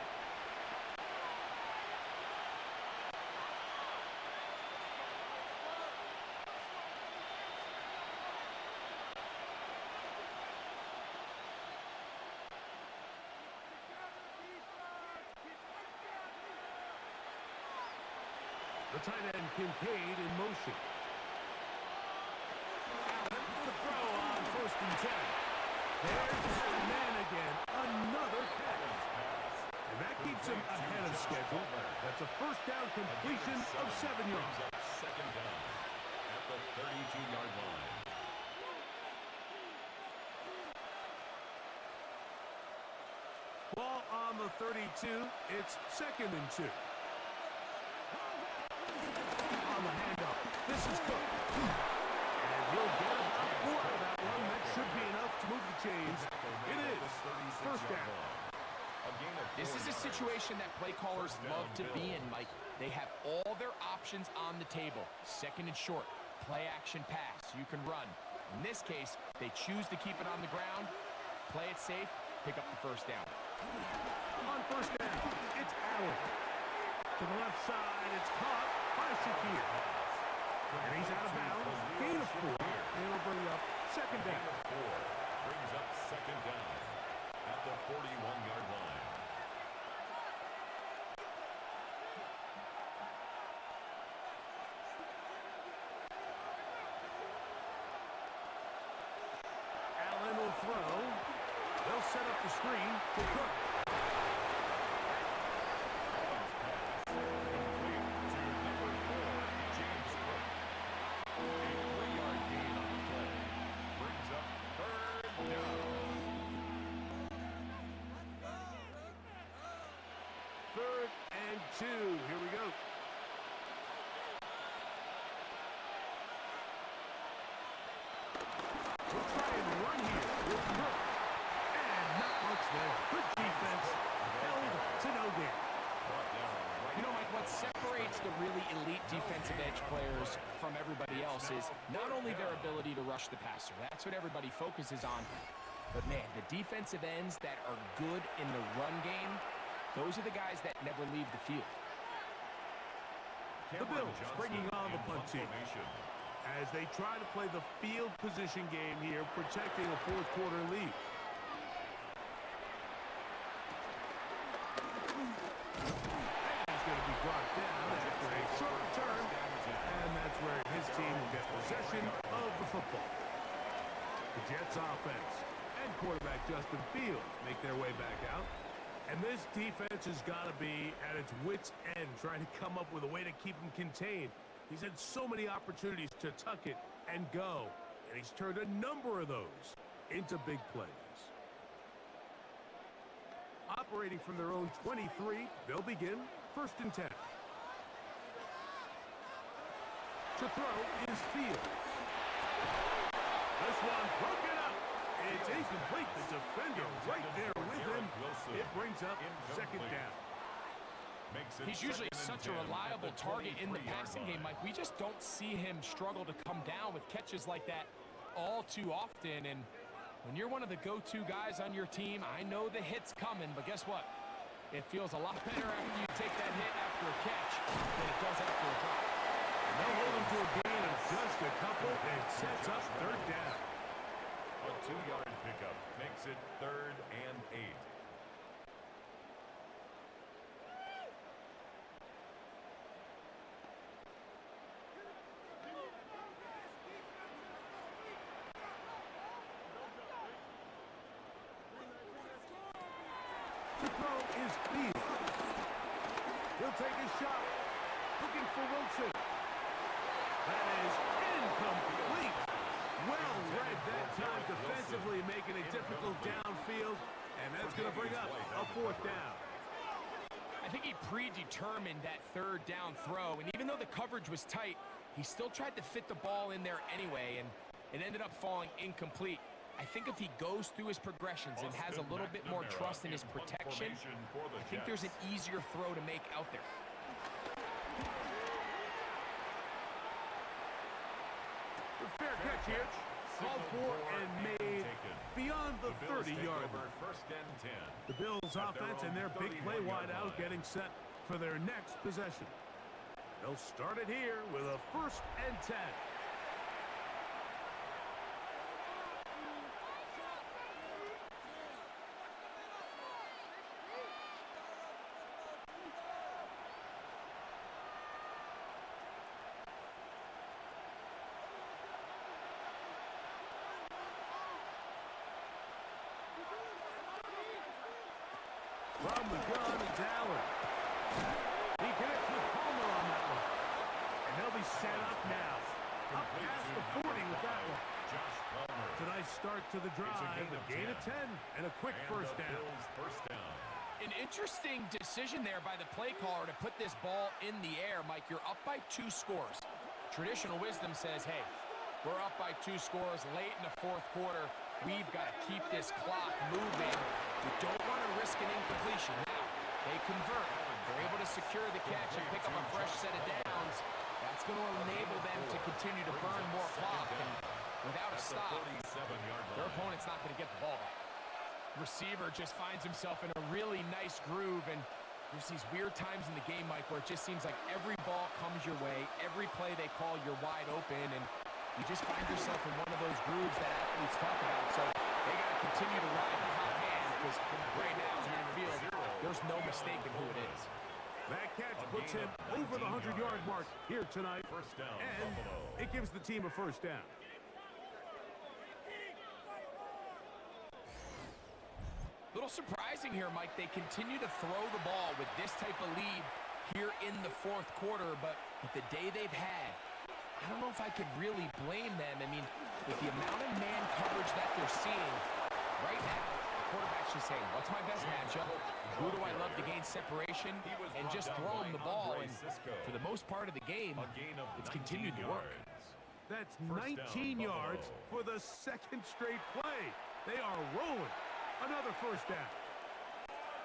[SPEAKER 1] The tight end Kincaid in motion. Allen with a throw on 1st and 10. There's the man again. Another pass. And that keeps him ahead of schedule. That's a 1st down completion of 7 yards.
[SPEAKER 3] 2nd down at the 32-yard line.
[SPEAKER 1] Ball on the 32. It's 2nd and 2. On the handoff. This is Cook. And he'll get about 4 of that one. That should be enough to move the chains. It is 1st down.
[SPEAKER 2] This is a situation that play callers love to be in, Mike. They have all their options on the table. 2nd and short, play action pass. You can run. In this case, they choose to keep it on the ground, play it safe, pick up the 1st down.
[SPEAKER 1] On 1st down, it's Allen. To the left side, it's caught by Shakir. And he's out of bounds. Gain of 4. And it'll bring up 2nd down.
[SPEAKER 3] 4 brings up 2nd down at the 41-yard line.
[SPEAKER 1] Allen will throw. They'll set up the screen to Cook. Third and 2. Here we go. We'll try and run here with Cook. And not much there. Good defense. Held to no gain.
[SPEAKER 2] You know, Mike, what separates the really elite defensive edge players from everybody else is not only their ability to rush the passer. That's what everybody focuses on. But, man, the defensive ends that are good in the run game, those are the guys that never leave the field.
[SPEAKER 1] The Bills bringing on the punt team as they try to play the field position game here, protecting a 4th quarter lead. He's going to be brought down after a short return, and that's where his team will get possession of the football. The Jets offense and quarterback Justin Fields make their way back out. And this defense has got to be at its wits' end, trying to come up with a way to keep him contained. He's had so many opportunities to tuck it and go, and he's turned a number of those into big plays. Operating from their own 23, they'll begin 1st and 10. To throw is Fields. This one broken up. It's incomplete. The defender right there with him. It brings up 2nd down.
[SPEAKER 4] He's usually such a reliable target in the passing game, Mike. We just don't see him struggle to come down with catches like that all too often. And when you're one of the go-to guys on your team, I know the hit's coming, but guess what? It feels a lot better after you take that hit after a catch than it does after a drop.
[SPEAKER 1] They'll hold him to a gain of just a couple and sets up 3rd down.
[SPEAKER 3] A 2-yard pickup makes it 3rd and 8.
[SPEAKER 1] To throw is Fields. He'll take a shot. Looking for Wilson. That is incomplete. Well read that time defensively, making it difficult downfield. And that's going to bring up a 4th down.
[SPEAKER 4] I think he predetermined that 3rd down throw, and even though the coverage was tight, he still tried to fit the ball in there anyway, and it ended up falling incomplete. I think if he goes through his progressions and has a little bit more trust in his protection, I think there's an easier throw to make out there.
[SPEAKER 1] The fair catch here. Called for and made beyond the 30-yard line.
[SPEAKER 3] 1st and 10.
[SPEAKER 1] The Bills offense and their big play wideout getting set for their next possession. They'll start it here with a 1st and 10. From the gun, it's Allen. He connects with Palmer on that one. And they'll be set up now. Up past the 40 with that one.
[SPEAKER 3] Josh Palmer.
[SPEAKER 1] It's a nice start to the drive. A gain of 10 and a quick
[SPEAKER 3] And
[SPEAKER 1] first
[SPEAKER 3] the
[SPEAKER 1] down.
[SPEAKER 3] Bills first down.
[SPEAKER 4] An interesting decision there by the play caller to put this ball in the air. Mike, you're up by 2 scores. Traditional wisdom says, hey, we're up by 2 scores late in the fourth quarter. We've got to keep this clock moving. We don't want to risk an incompletion. Now, they convert. They're able to secure the catch and pick up a fresh set of downs. That's going to enable them to continue to burn more clock. And without a stop, their opponent's not going to get the ball back. Receiver just finds himself in a really nice groove, and there's these weird times in the game, Mike, where it just seems like every ball comes your way, every play they call, you're wide open, and you just find yourself in one of those grooves that athletes talk about. So they got to continue to ride the hot hand, because right now in that field, there's no mistaking who it is.
[SPEAKER 1] That catch puts him over the 100-yard mark here tonight,
[SPEAKER 3] First down,
[SPEAKER 1] and
[SPEAKER 3] Buffalo.
[SPEAKER 1] it gives the team a first down.
[SPEAKER 4] Little surprising here, Mike. They continue to throw the ball with this type of lead here in the fourth quarter, but with the day they've had, I don't know if I could really blame them. I mean, with the amount of man coverage that they're seeing right now, the quarterback's just saying, what's my best matchup? Who do I love to gain separation? And just throw him the ball. And for the most part of the game, it's continued to work.
[SPEAKER 1] That's 19 yards for the second straight play. They are rolling. Another first down.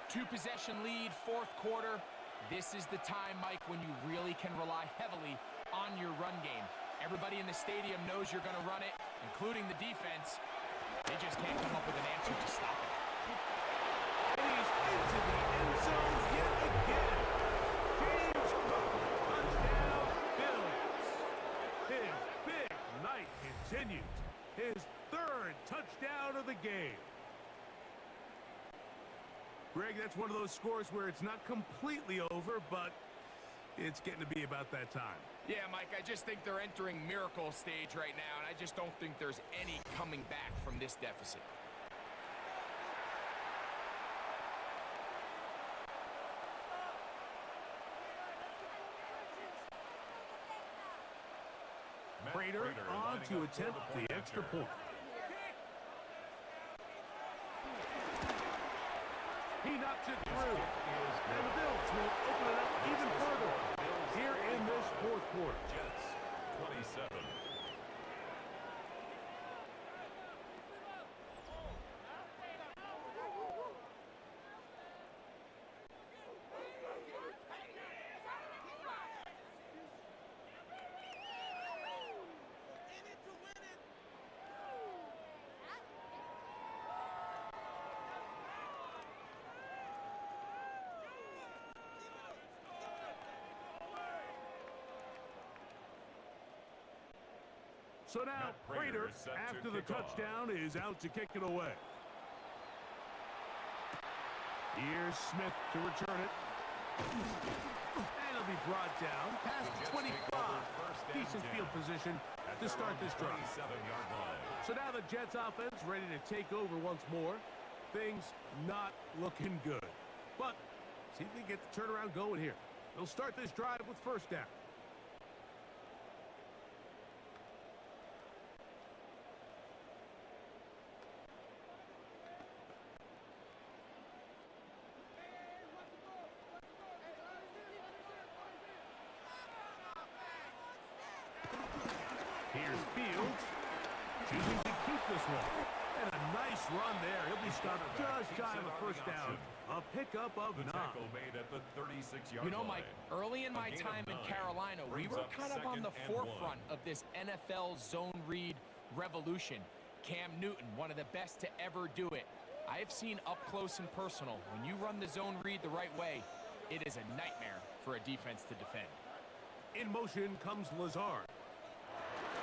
[SPEAKER 4] 2-possession lead, fourth quarter. This is the time, Mike, when you really can rely heavily on your run game. Everybody in the stadium knows you're going to run it, including the defense. They just can't come up with an answer to stop it.
[SPEAKER 1] And he's into the end zone yet again. James Cook, touchdown, Bills. His big night continues. His third touchdown of the game. Greg, that's one of those scores where it's not completely over, but it's getting to be about that time.
[SPEAKER 4] Yeah, Mike, I just think they're entering miracle stage right now, and I just don't think there's any coming back from this deficit.
[SPEAKER 1] Prater on to attempt the extra point. He knocks it through. And the Bills will open it up even further here in this fourth quarter.
[SPEAKER 3] Jets, 27.
[SPEAKER 1] So now Prater, after the touchdown, is out to kick it away. Here's Smith to return it. And it'll be brought down past the 25. Decent field position to start this drive. So now the Jets offense ready to take over once more. Things not looking good. But see if they get the turnaround going here. They'll start this drive with first down. Here's Fields, choosing to keep this one. And a nice run there. He'll be stopped just shy of a first down. A pickup of 9.
[SPEAKER 3] Made at the 36-yard
[SPEAKER 4] You know, Mike, early in my time in Carolina, we were kind of on the forefront of this NFL zone read revolution. Cam Newton, one of the best to ever do it. I have seen up close and personal, when you run the zone read the right way, it is a nightmare for a defense to defend.
[SPEAKER 1] In motion comes Lazard.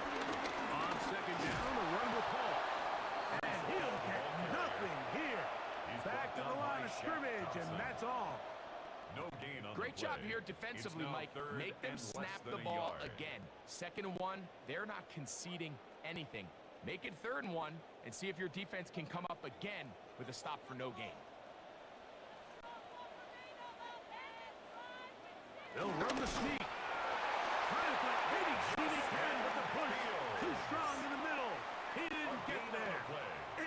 [SPEAKER 1] On second down, a run with Hall. And he'll get nothing here. Back to the line of scrimmage, and that's all.
[SPEAKER 3] No gain on
[SPEAKER 4] Great
[SPEAKER 3] the
[SPEAKER 4] job
[SPEAKER 3] play.
[SPEAKER 4] here defensively,
[SPEAKER 3] It's now
[SPEAKER 4] Mike.
[SPEAKER 3] third
[SPEAKER 4] Make them
[SPEAKER 3] and less
[SPEAKER 4] snap
[SPEAKER 3] than
[SPEAKER 4] the
[SPEAKER 3] a
[SPEAKER 4] ball
[SPEAKER 3] yard.
[SPEAKER 4] again. 2nd and 1, they're not conceding anything. Make it 3rd and 1 and see if your defense can come up again with a stop for no gain.
[SPEAKER 1] They'll run the sneak. Trying to fight. Maybe he can with the push. Too strong in the middle. He didn't get there.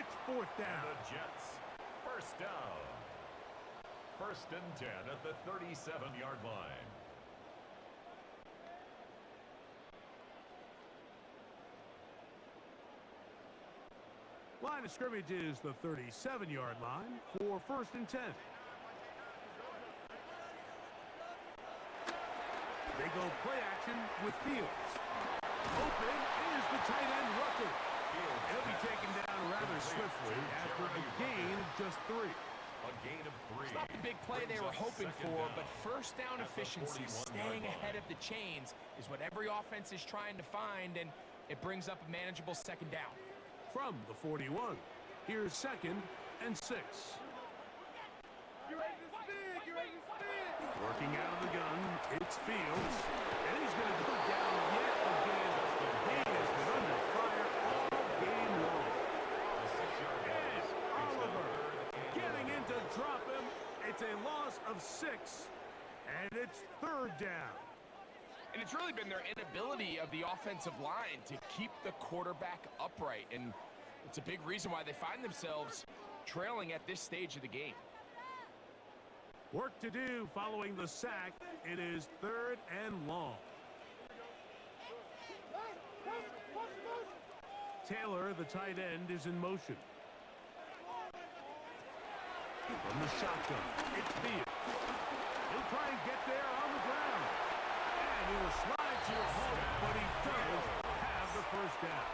[SPEAKER 1] It's fourth down.
[SPEAKER 3] And the Jets, first down. First and 10 at the 37-yard line.
[SPEAKER 1] Line of scrimmage is the 37-yard line for first and 10. They go play action with Fields. Open is the tight end Rucker. He'll be taken down rather swiftly after a gain of just 3.
[SPEAKER 3] A gain of 3.
[SPEAKER 4] It's not the big play they were hoping for, but first down efficiency, staying ahead of the chains, is what every offense is trying to find, and it brings up a manageable second down.
[SPEAKER 1] From the 41, here's second and 6. Working out of the gun, it's Fields, and he's going to go down yet again. He has been under fire all game long. And Oliver getting in to drop him. It's a loss of 6, and it's third down.
[SPEAKER 4] And it's really been their inability of the offensive line to keep the quarterback upright, and it's a big reason why they find themselves trailing at this stage of the game.
[SPEAKER 1] Work to do following the sack. It is third and long. Taylor, the tight end, is in motion. From the shotgun, it's Fields. He'll try and get there on the ground. And he will slide to his opponent, but he does have the first down.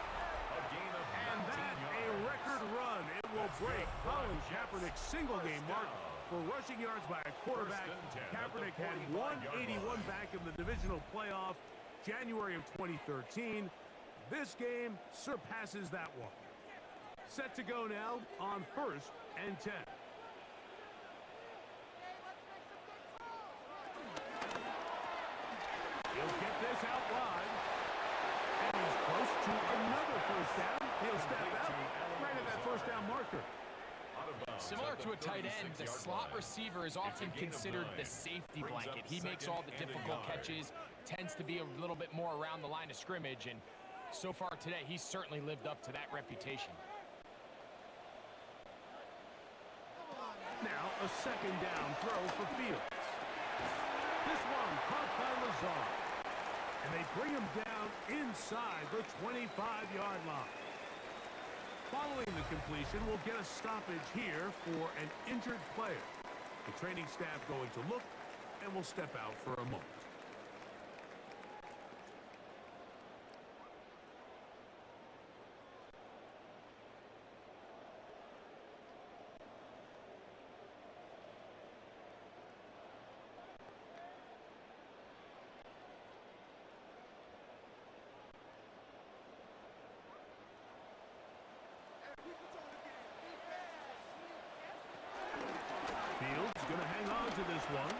[SPEAKER 1] And that, a record run. It will break Colin Kaepernick's single-game mark for rushing yards by a quarterback. Kaepernick had 181 back in the divisional playoff, January of 2013. This game surpasses that one. Set to go now on first and 10. He'll get this out wide. And he's close to another first down. He'll step out right at that first down marker.
[SPEAKER 4] Similar to a tight end, the slot receiver is often considered the safety blanket. He makes all the difficult catches, tends to be a little bit more around the line of scrimmage, and so far today, he's certainly lived up to that reputation.
[SPEAKER 1] Now a second down throw for Fields. This one caught by Lazard. And they bring him down inside the 25-yard line. Following the completion, we'll get a stoppage here for an injured player. The training staff going to look, and will step out for a moment. Fields going to hang on to this one.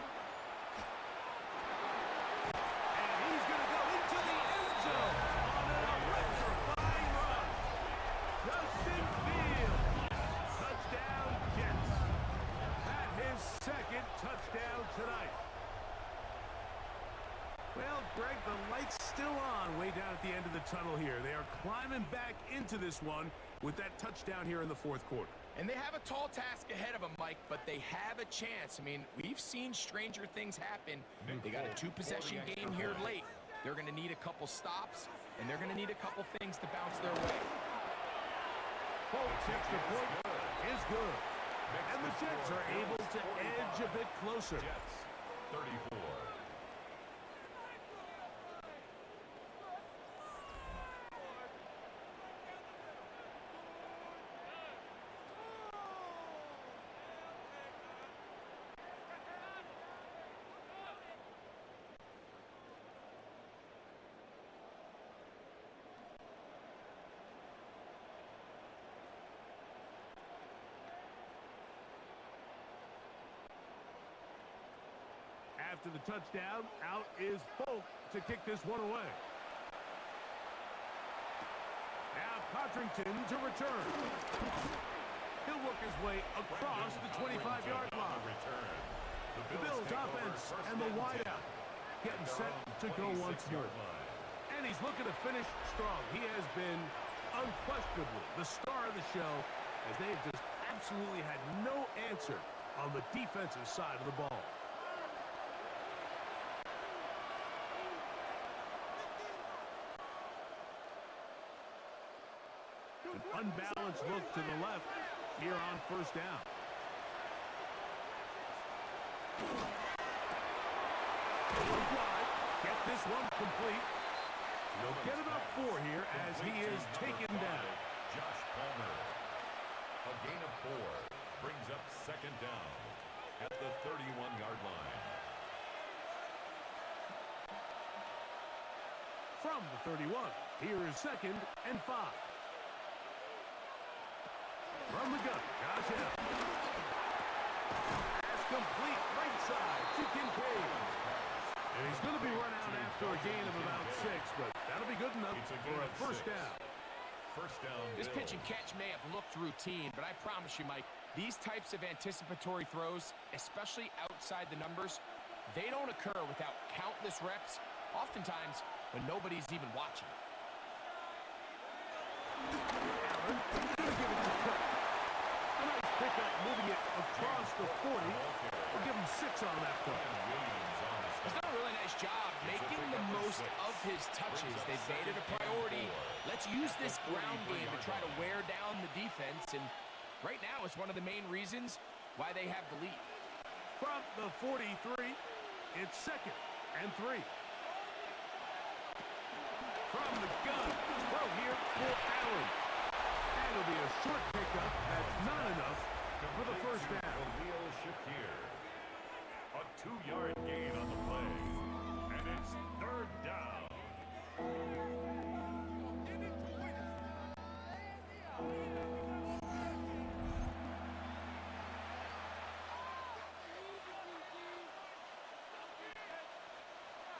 [SPEAKER 1] And he's going to go into the end zone on an electrifying run. Justin Fields. Touchdown, Jets. At his second touchdown tonight. Well, Greg, the light's still on way down at the end of the tunnel here. They are climbing back into this one with that touchdown here in the fourth quarter.
[SPEAKER 4] And they have a tall task ahead of them, Mike, but they have a chance. I mean, we've seen stranger things happen. They got a two-possession game here late. They're going to need a couple stops, and they're going to need a couple things to bounce their way.
[SPEAKER 1] Folks, extra point is good. And the Jets are able to edge a bit closer.
[SPEAKER 3] Jets, 34.
[SPEAKER 1] After the touchdown, out is Folk to kick this one away. Now Cotrington to return. He'll work his way across the 25-yard line. The Bills offense and the wideout. getting set to go once more. And he's looking to finish strong. He has been unquestionably the star of the show, as they've just absolutely had no answer on the defensive side of the ball. An unbalanced look to the left here on first down. Wide. Get this one complete. He'll get about 4 here as he is taken down.
[SPEAKER 3] Josh Palmer. A gain of 4 brings up second down at the 31-yard line.
[SPEAKER 1] From the 31, here is second and 5. From the gun, Josh Allen. Pass complete, right side to Kincaid. And he's going to be run out after a gain of about 6, but that'll be good enough for a first down.
[SPEAKER 3] First down.
[SPEAKER 4] This pitch and catch may have looked routine, but I promise you, Mike, these types of anticipatory throws, especially outside the numbers, they don't occur without countless reps, oftentimes when nobody's even watching.
[SPEAKER 1] Allen, going to give it to Cook. A nice pickup, moving it across the 40. We'll give him 6 on that play.
[SPEAKER 4] He's done a really nice job making the most of his touches. They've made it a priority. Let's use this ground game to try to wear down the defense, and right now it's one of the main reasons why they have the lead.
[SPEAKER 1] From the 43, it's second and 3. From the gun, throw here for Allen. That'll be a short pickup. That's not enough for the first down.
[SPEAKER 3] A 2-yard gain on the play, and it's third down.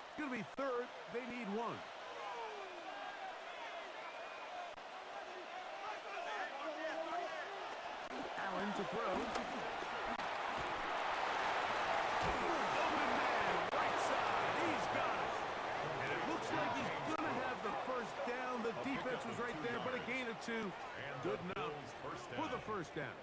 [SPEAKER 1] It's going to be third. They need 1. Allen to throw. Open man, right side. He's got it. And it looks like he's going to have the first down. The defense was right there, but a gain of 2. Good enough for the first down.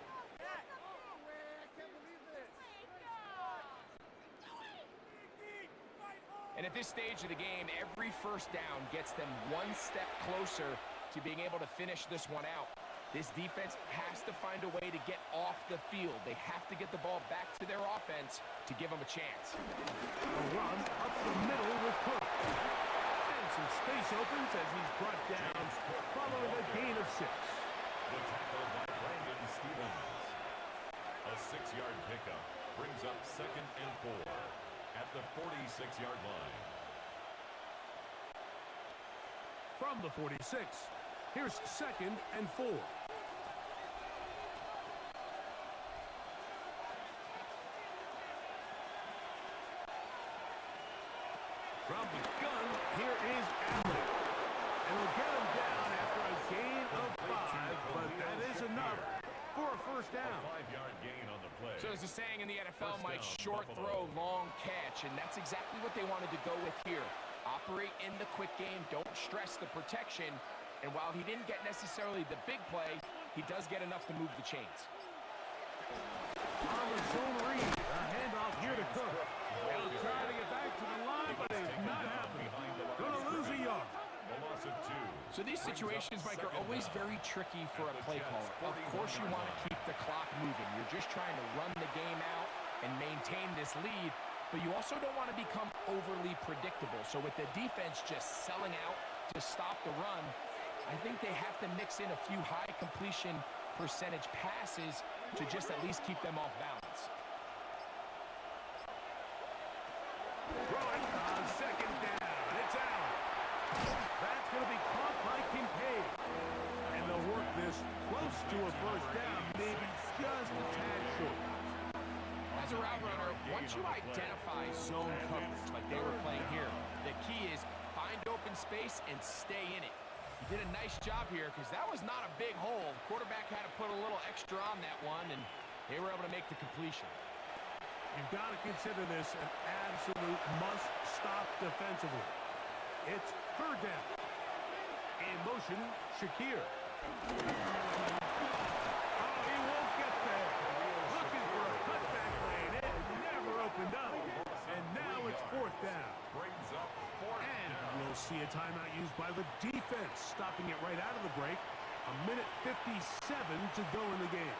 [SPEAKER 4] And at this stage of the game, every first down gets them one step closer to being able to finish this one out. This defense has to find a way to get off the field. They have to get the ball back to their offense to give them a chance.
[SPEAKER 1] A run up the middle with Cook. And some space opens as he's brought down following a gain of 6.
[SPEAKER 3] The tackle by Brandon Stevens. A 6-yard pickup brings up second and 4 at the 46-yard line.
[SPEAKER 1] From the 46, here's second and 4. From the gun, here is Allen. And we'll get him down after a gain of 5, but that is enough for a first down.
[SPEAKER 3] A 5-yard gain on the play.
[SPEAKER 4] So there's a saying in the NFL, Mike, short throw, long catch, and that's exactly what they wanted to go with here. Operate in the quick game, don't stress the protection, and while he didn't get necessarily the big play, he does get enough to move the chains.
[SPEAKER 1] On the zone read, a handoff here to Cook. He'll try to get back to the line, but it's not happening. Gonna lose a yard.
[SPEAKER 3] A loss of 2.
[SPEAKER 4] So these situations, Mike, are always very tricky for a play caller. Of course you want to keep the clock moving. You're just trying to run the game out and maintain this lead, but you also don't want to become overly predictable. So with the defense just selling out to stop the run, I think they have to mix in a few high completion percentage passes to just at least keep them off balance.
[SPEAKER 1] Throwing on second down. It's Allen. That's going to be caught by Kincaid. And they'll work this close to a first down, maybe just a tad short.
[SPEAKER 4] As a route runner, once you identify zone coverage like they were playing here, the key is find open space and stay in it. He did a nice job here because that was not a big hole. The quarterback had to put a little extra on that one, and they were able to make the completion.
[SPEAKER 1] You've got to consider this an absolute must-stop defensively. It's third down. In motion, Shakir. Oh, he won't get there. Looking for a cutback lane. It never opened up. And now it's fourth down.
[SPEAKER 3] Brings up fourth
[SPEAKER 1] And
[SPEAKER 3] down.
[SPEAKER 1] we'll see a timeout used by the defense, stopping it right out of the break. A minute 57 to go in the game.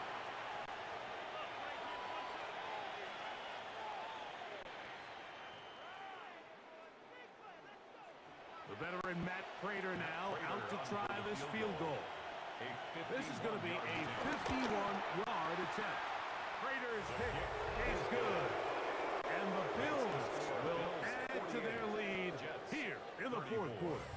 [SPEAKER 1] The veteran Matt Prater now out to try this field goal. This is going to be a 51-yard attempt. Prater's kick is good. And the Bills will add to their lead here in the fourth quarter.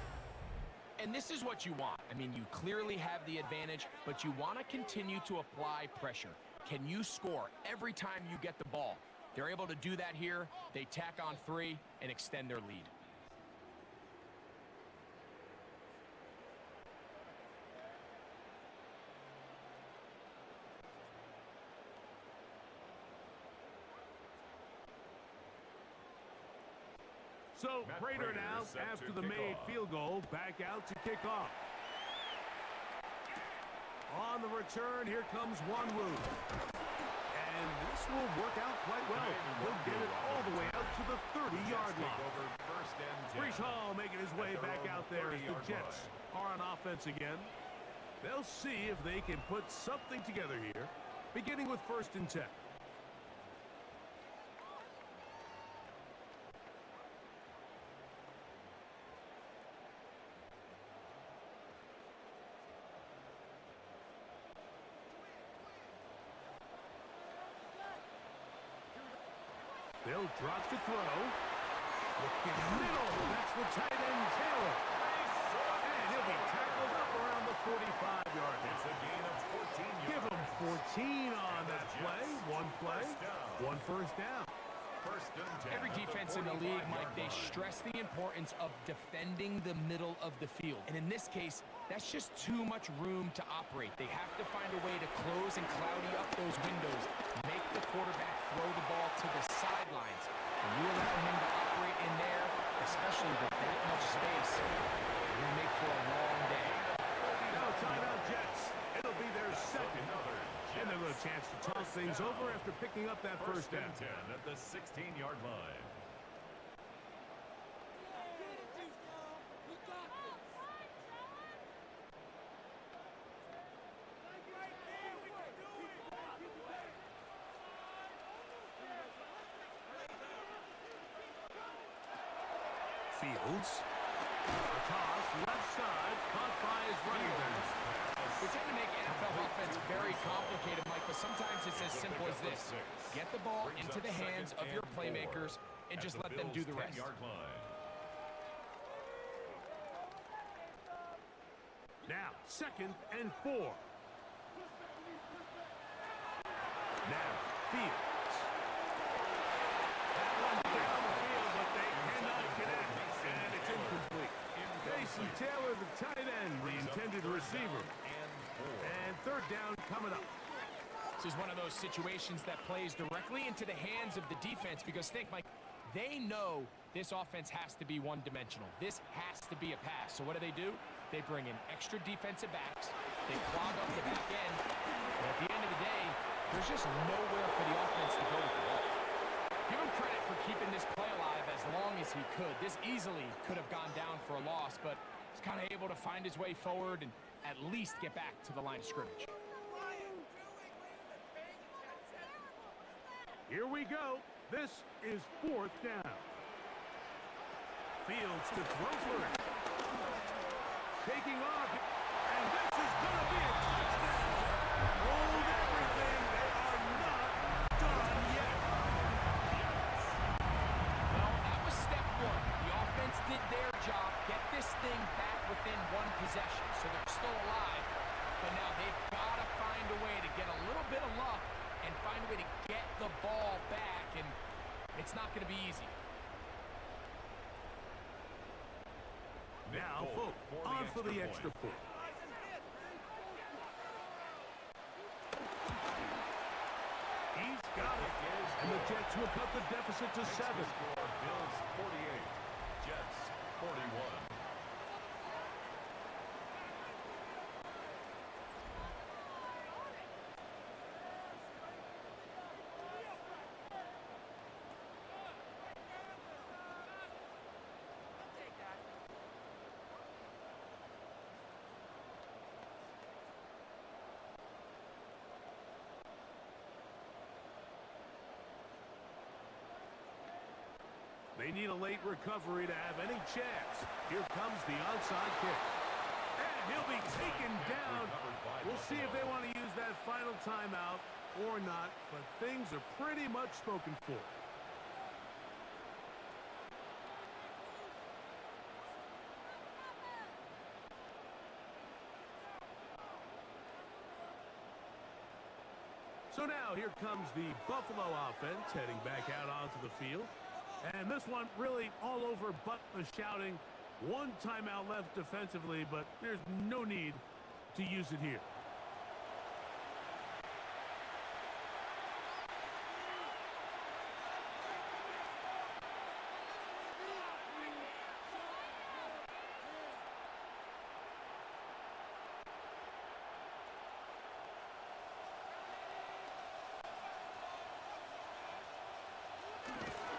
[SPEAKER 4] And this is what you want. I mean, you clearly have the advantage, but you want to continue to apply pressure. Can you score every time you get the ball? They're able to do that here. They tack on 3 and extend their lead.
[SPEAKER 1] So
[SPEAKER 3] Matt
[SPEAKER 1] Prater
[SPEAKER 3] Prater
[SPEAKER 1] now,
[SPEAKER 3] is set
[SPEAKER 1] after
[SPEAKER 3] to
[SPEAKER 1] the
[SPEAKER 3] kick
[SPEAKER 1] made
[SPEAKER 3] off.
[SPEAKER 1] field goal, back out to kick off. On the return, here comes Wanwu. And this will work out quite well. He'll get it all the way out to the 30-yard line.
[SPEAKER 3] Over first and 10.
[SPEAKER 1] Brees Hall making his way
[SPEAKER 3] At their
[SPEAKER 1] back
[SPEAKER 3] own
[SPEAKER 1] out there as the
[SPEAKER 3] 30-yard
[SPEAKER 1] Jets are on offense again. They'll see if they can put something together here, beginning with first and 10. They'll drop to throw. Looking middle. That's the tight end, Taylor. And he'll be tackled up around the 45-yard line.
[SPEAKER 3] It's a gain of 14 yards.
[SPEAKER 1] Give him 14 on that play. One play, one first down.
[SPEAKER 3] First and 10.
[SPEAKER 4] Every defense in the league, Mike, they stress the importance of defending the middle of the field. And in this case, that's just too much room to operate. They have to find a way to close and cloudy up those windows, make the quarterback throw the ball to the sidelines. And you allow him to operate in there, especially with that much space, you're going to make for a long day.
[SPEAKER 1] Now timeout Jets. It'll be their second. And they'll have a chance to toss things over after picking up that first down.
[SPEAKER 3] and 10 at the 16-yard line.
[SPEAKER 1] Fields. The toss, left side, caught by his running back.
[SPEAKER 4] We tend to make NFL offense very complicated, Mike, but sometimes it's as simple as this. Get the ball into the hands of your playmakers and just let them do the rest.
[SPEAKER 1] Now, second and 4. Now, Fields. That one down the field, but they cannot connect. And it's incomplete. Jason Taylor, the tight end, the intended receiver. And third down coming up.
[SPEAKER 4] This is one of those situations that plays directly into the hands of the defense because think, Mike, they know this offense has to be one-dimensional. This has to be a pass. So what do? They bring in extra defensive backs. They clog up the back end. But at the end of the day, there's just nowhere for the offense to go with the ball. Give him credit for keeping this play alive as long as he could. This easily could have gone down for a loss, but he's kind of able to find his way forward and at least get back to the line of scrimmage.
[SPEAKER 1] Here we go. This is fourth down. Fields to throw for it. Taking off. And this is going to be a touchdown. Hold everything. They are not done yet.
[SPEAKER 4] Well, that was step one. The offense did their job. Get this thing back within one possession. So they're still alive. But now they've got to find a way to get a little bit of luck and find a way to get the ball back. And it's not going to be easy.
[SPEAKER 1] Now, Folk on for the extra point. He's got it. And the Jets will cut the deficit to 7.
[SPEAKER 3] Score, Bills 48, Jets 41.
[SPEAKER 5] I'll take that.
[SPEAKER 1] They need a late recovery to have any chance. Here comes the onside kick. And he'll be taken down. We'll see if they want to use that final timeout or not, but things are pretty much spoken for. So now here comes the Buffalo offense heading back out onto the field. And this one really all over but the shouting. One timeout left defensively, but there's no need to use it here.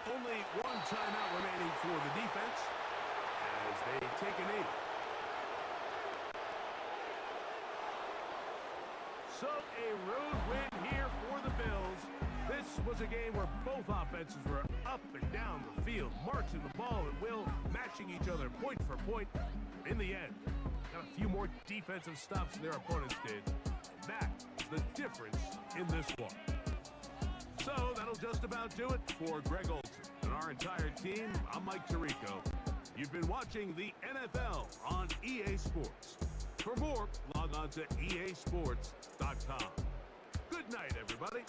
[SPEAKER 1] Only one timeout remaining for the defense as they take a knee. So a road win here for the Bills. This was a game where both offenses were up and down the field, marching the ball at will, matching each other point for point. In the end, got a few more defensive stops than their opponents did. That is the difference in this one. So that'll just about do it for Greg Olson and our entire team. I'm Mike Tirico. You've been watching the NFL on EA Sports. For more, log on to easports.com. Good night, everybody.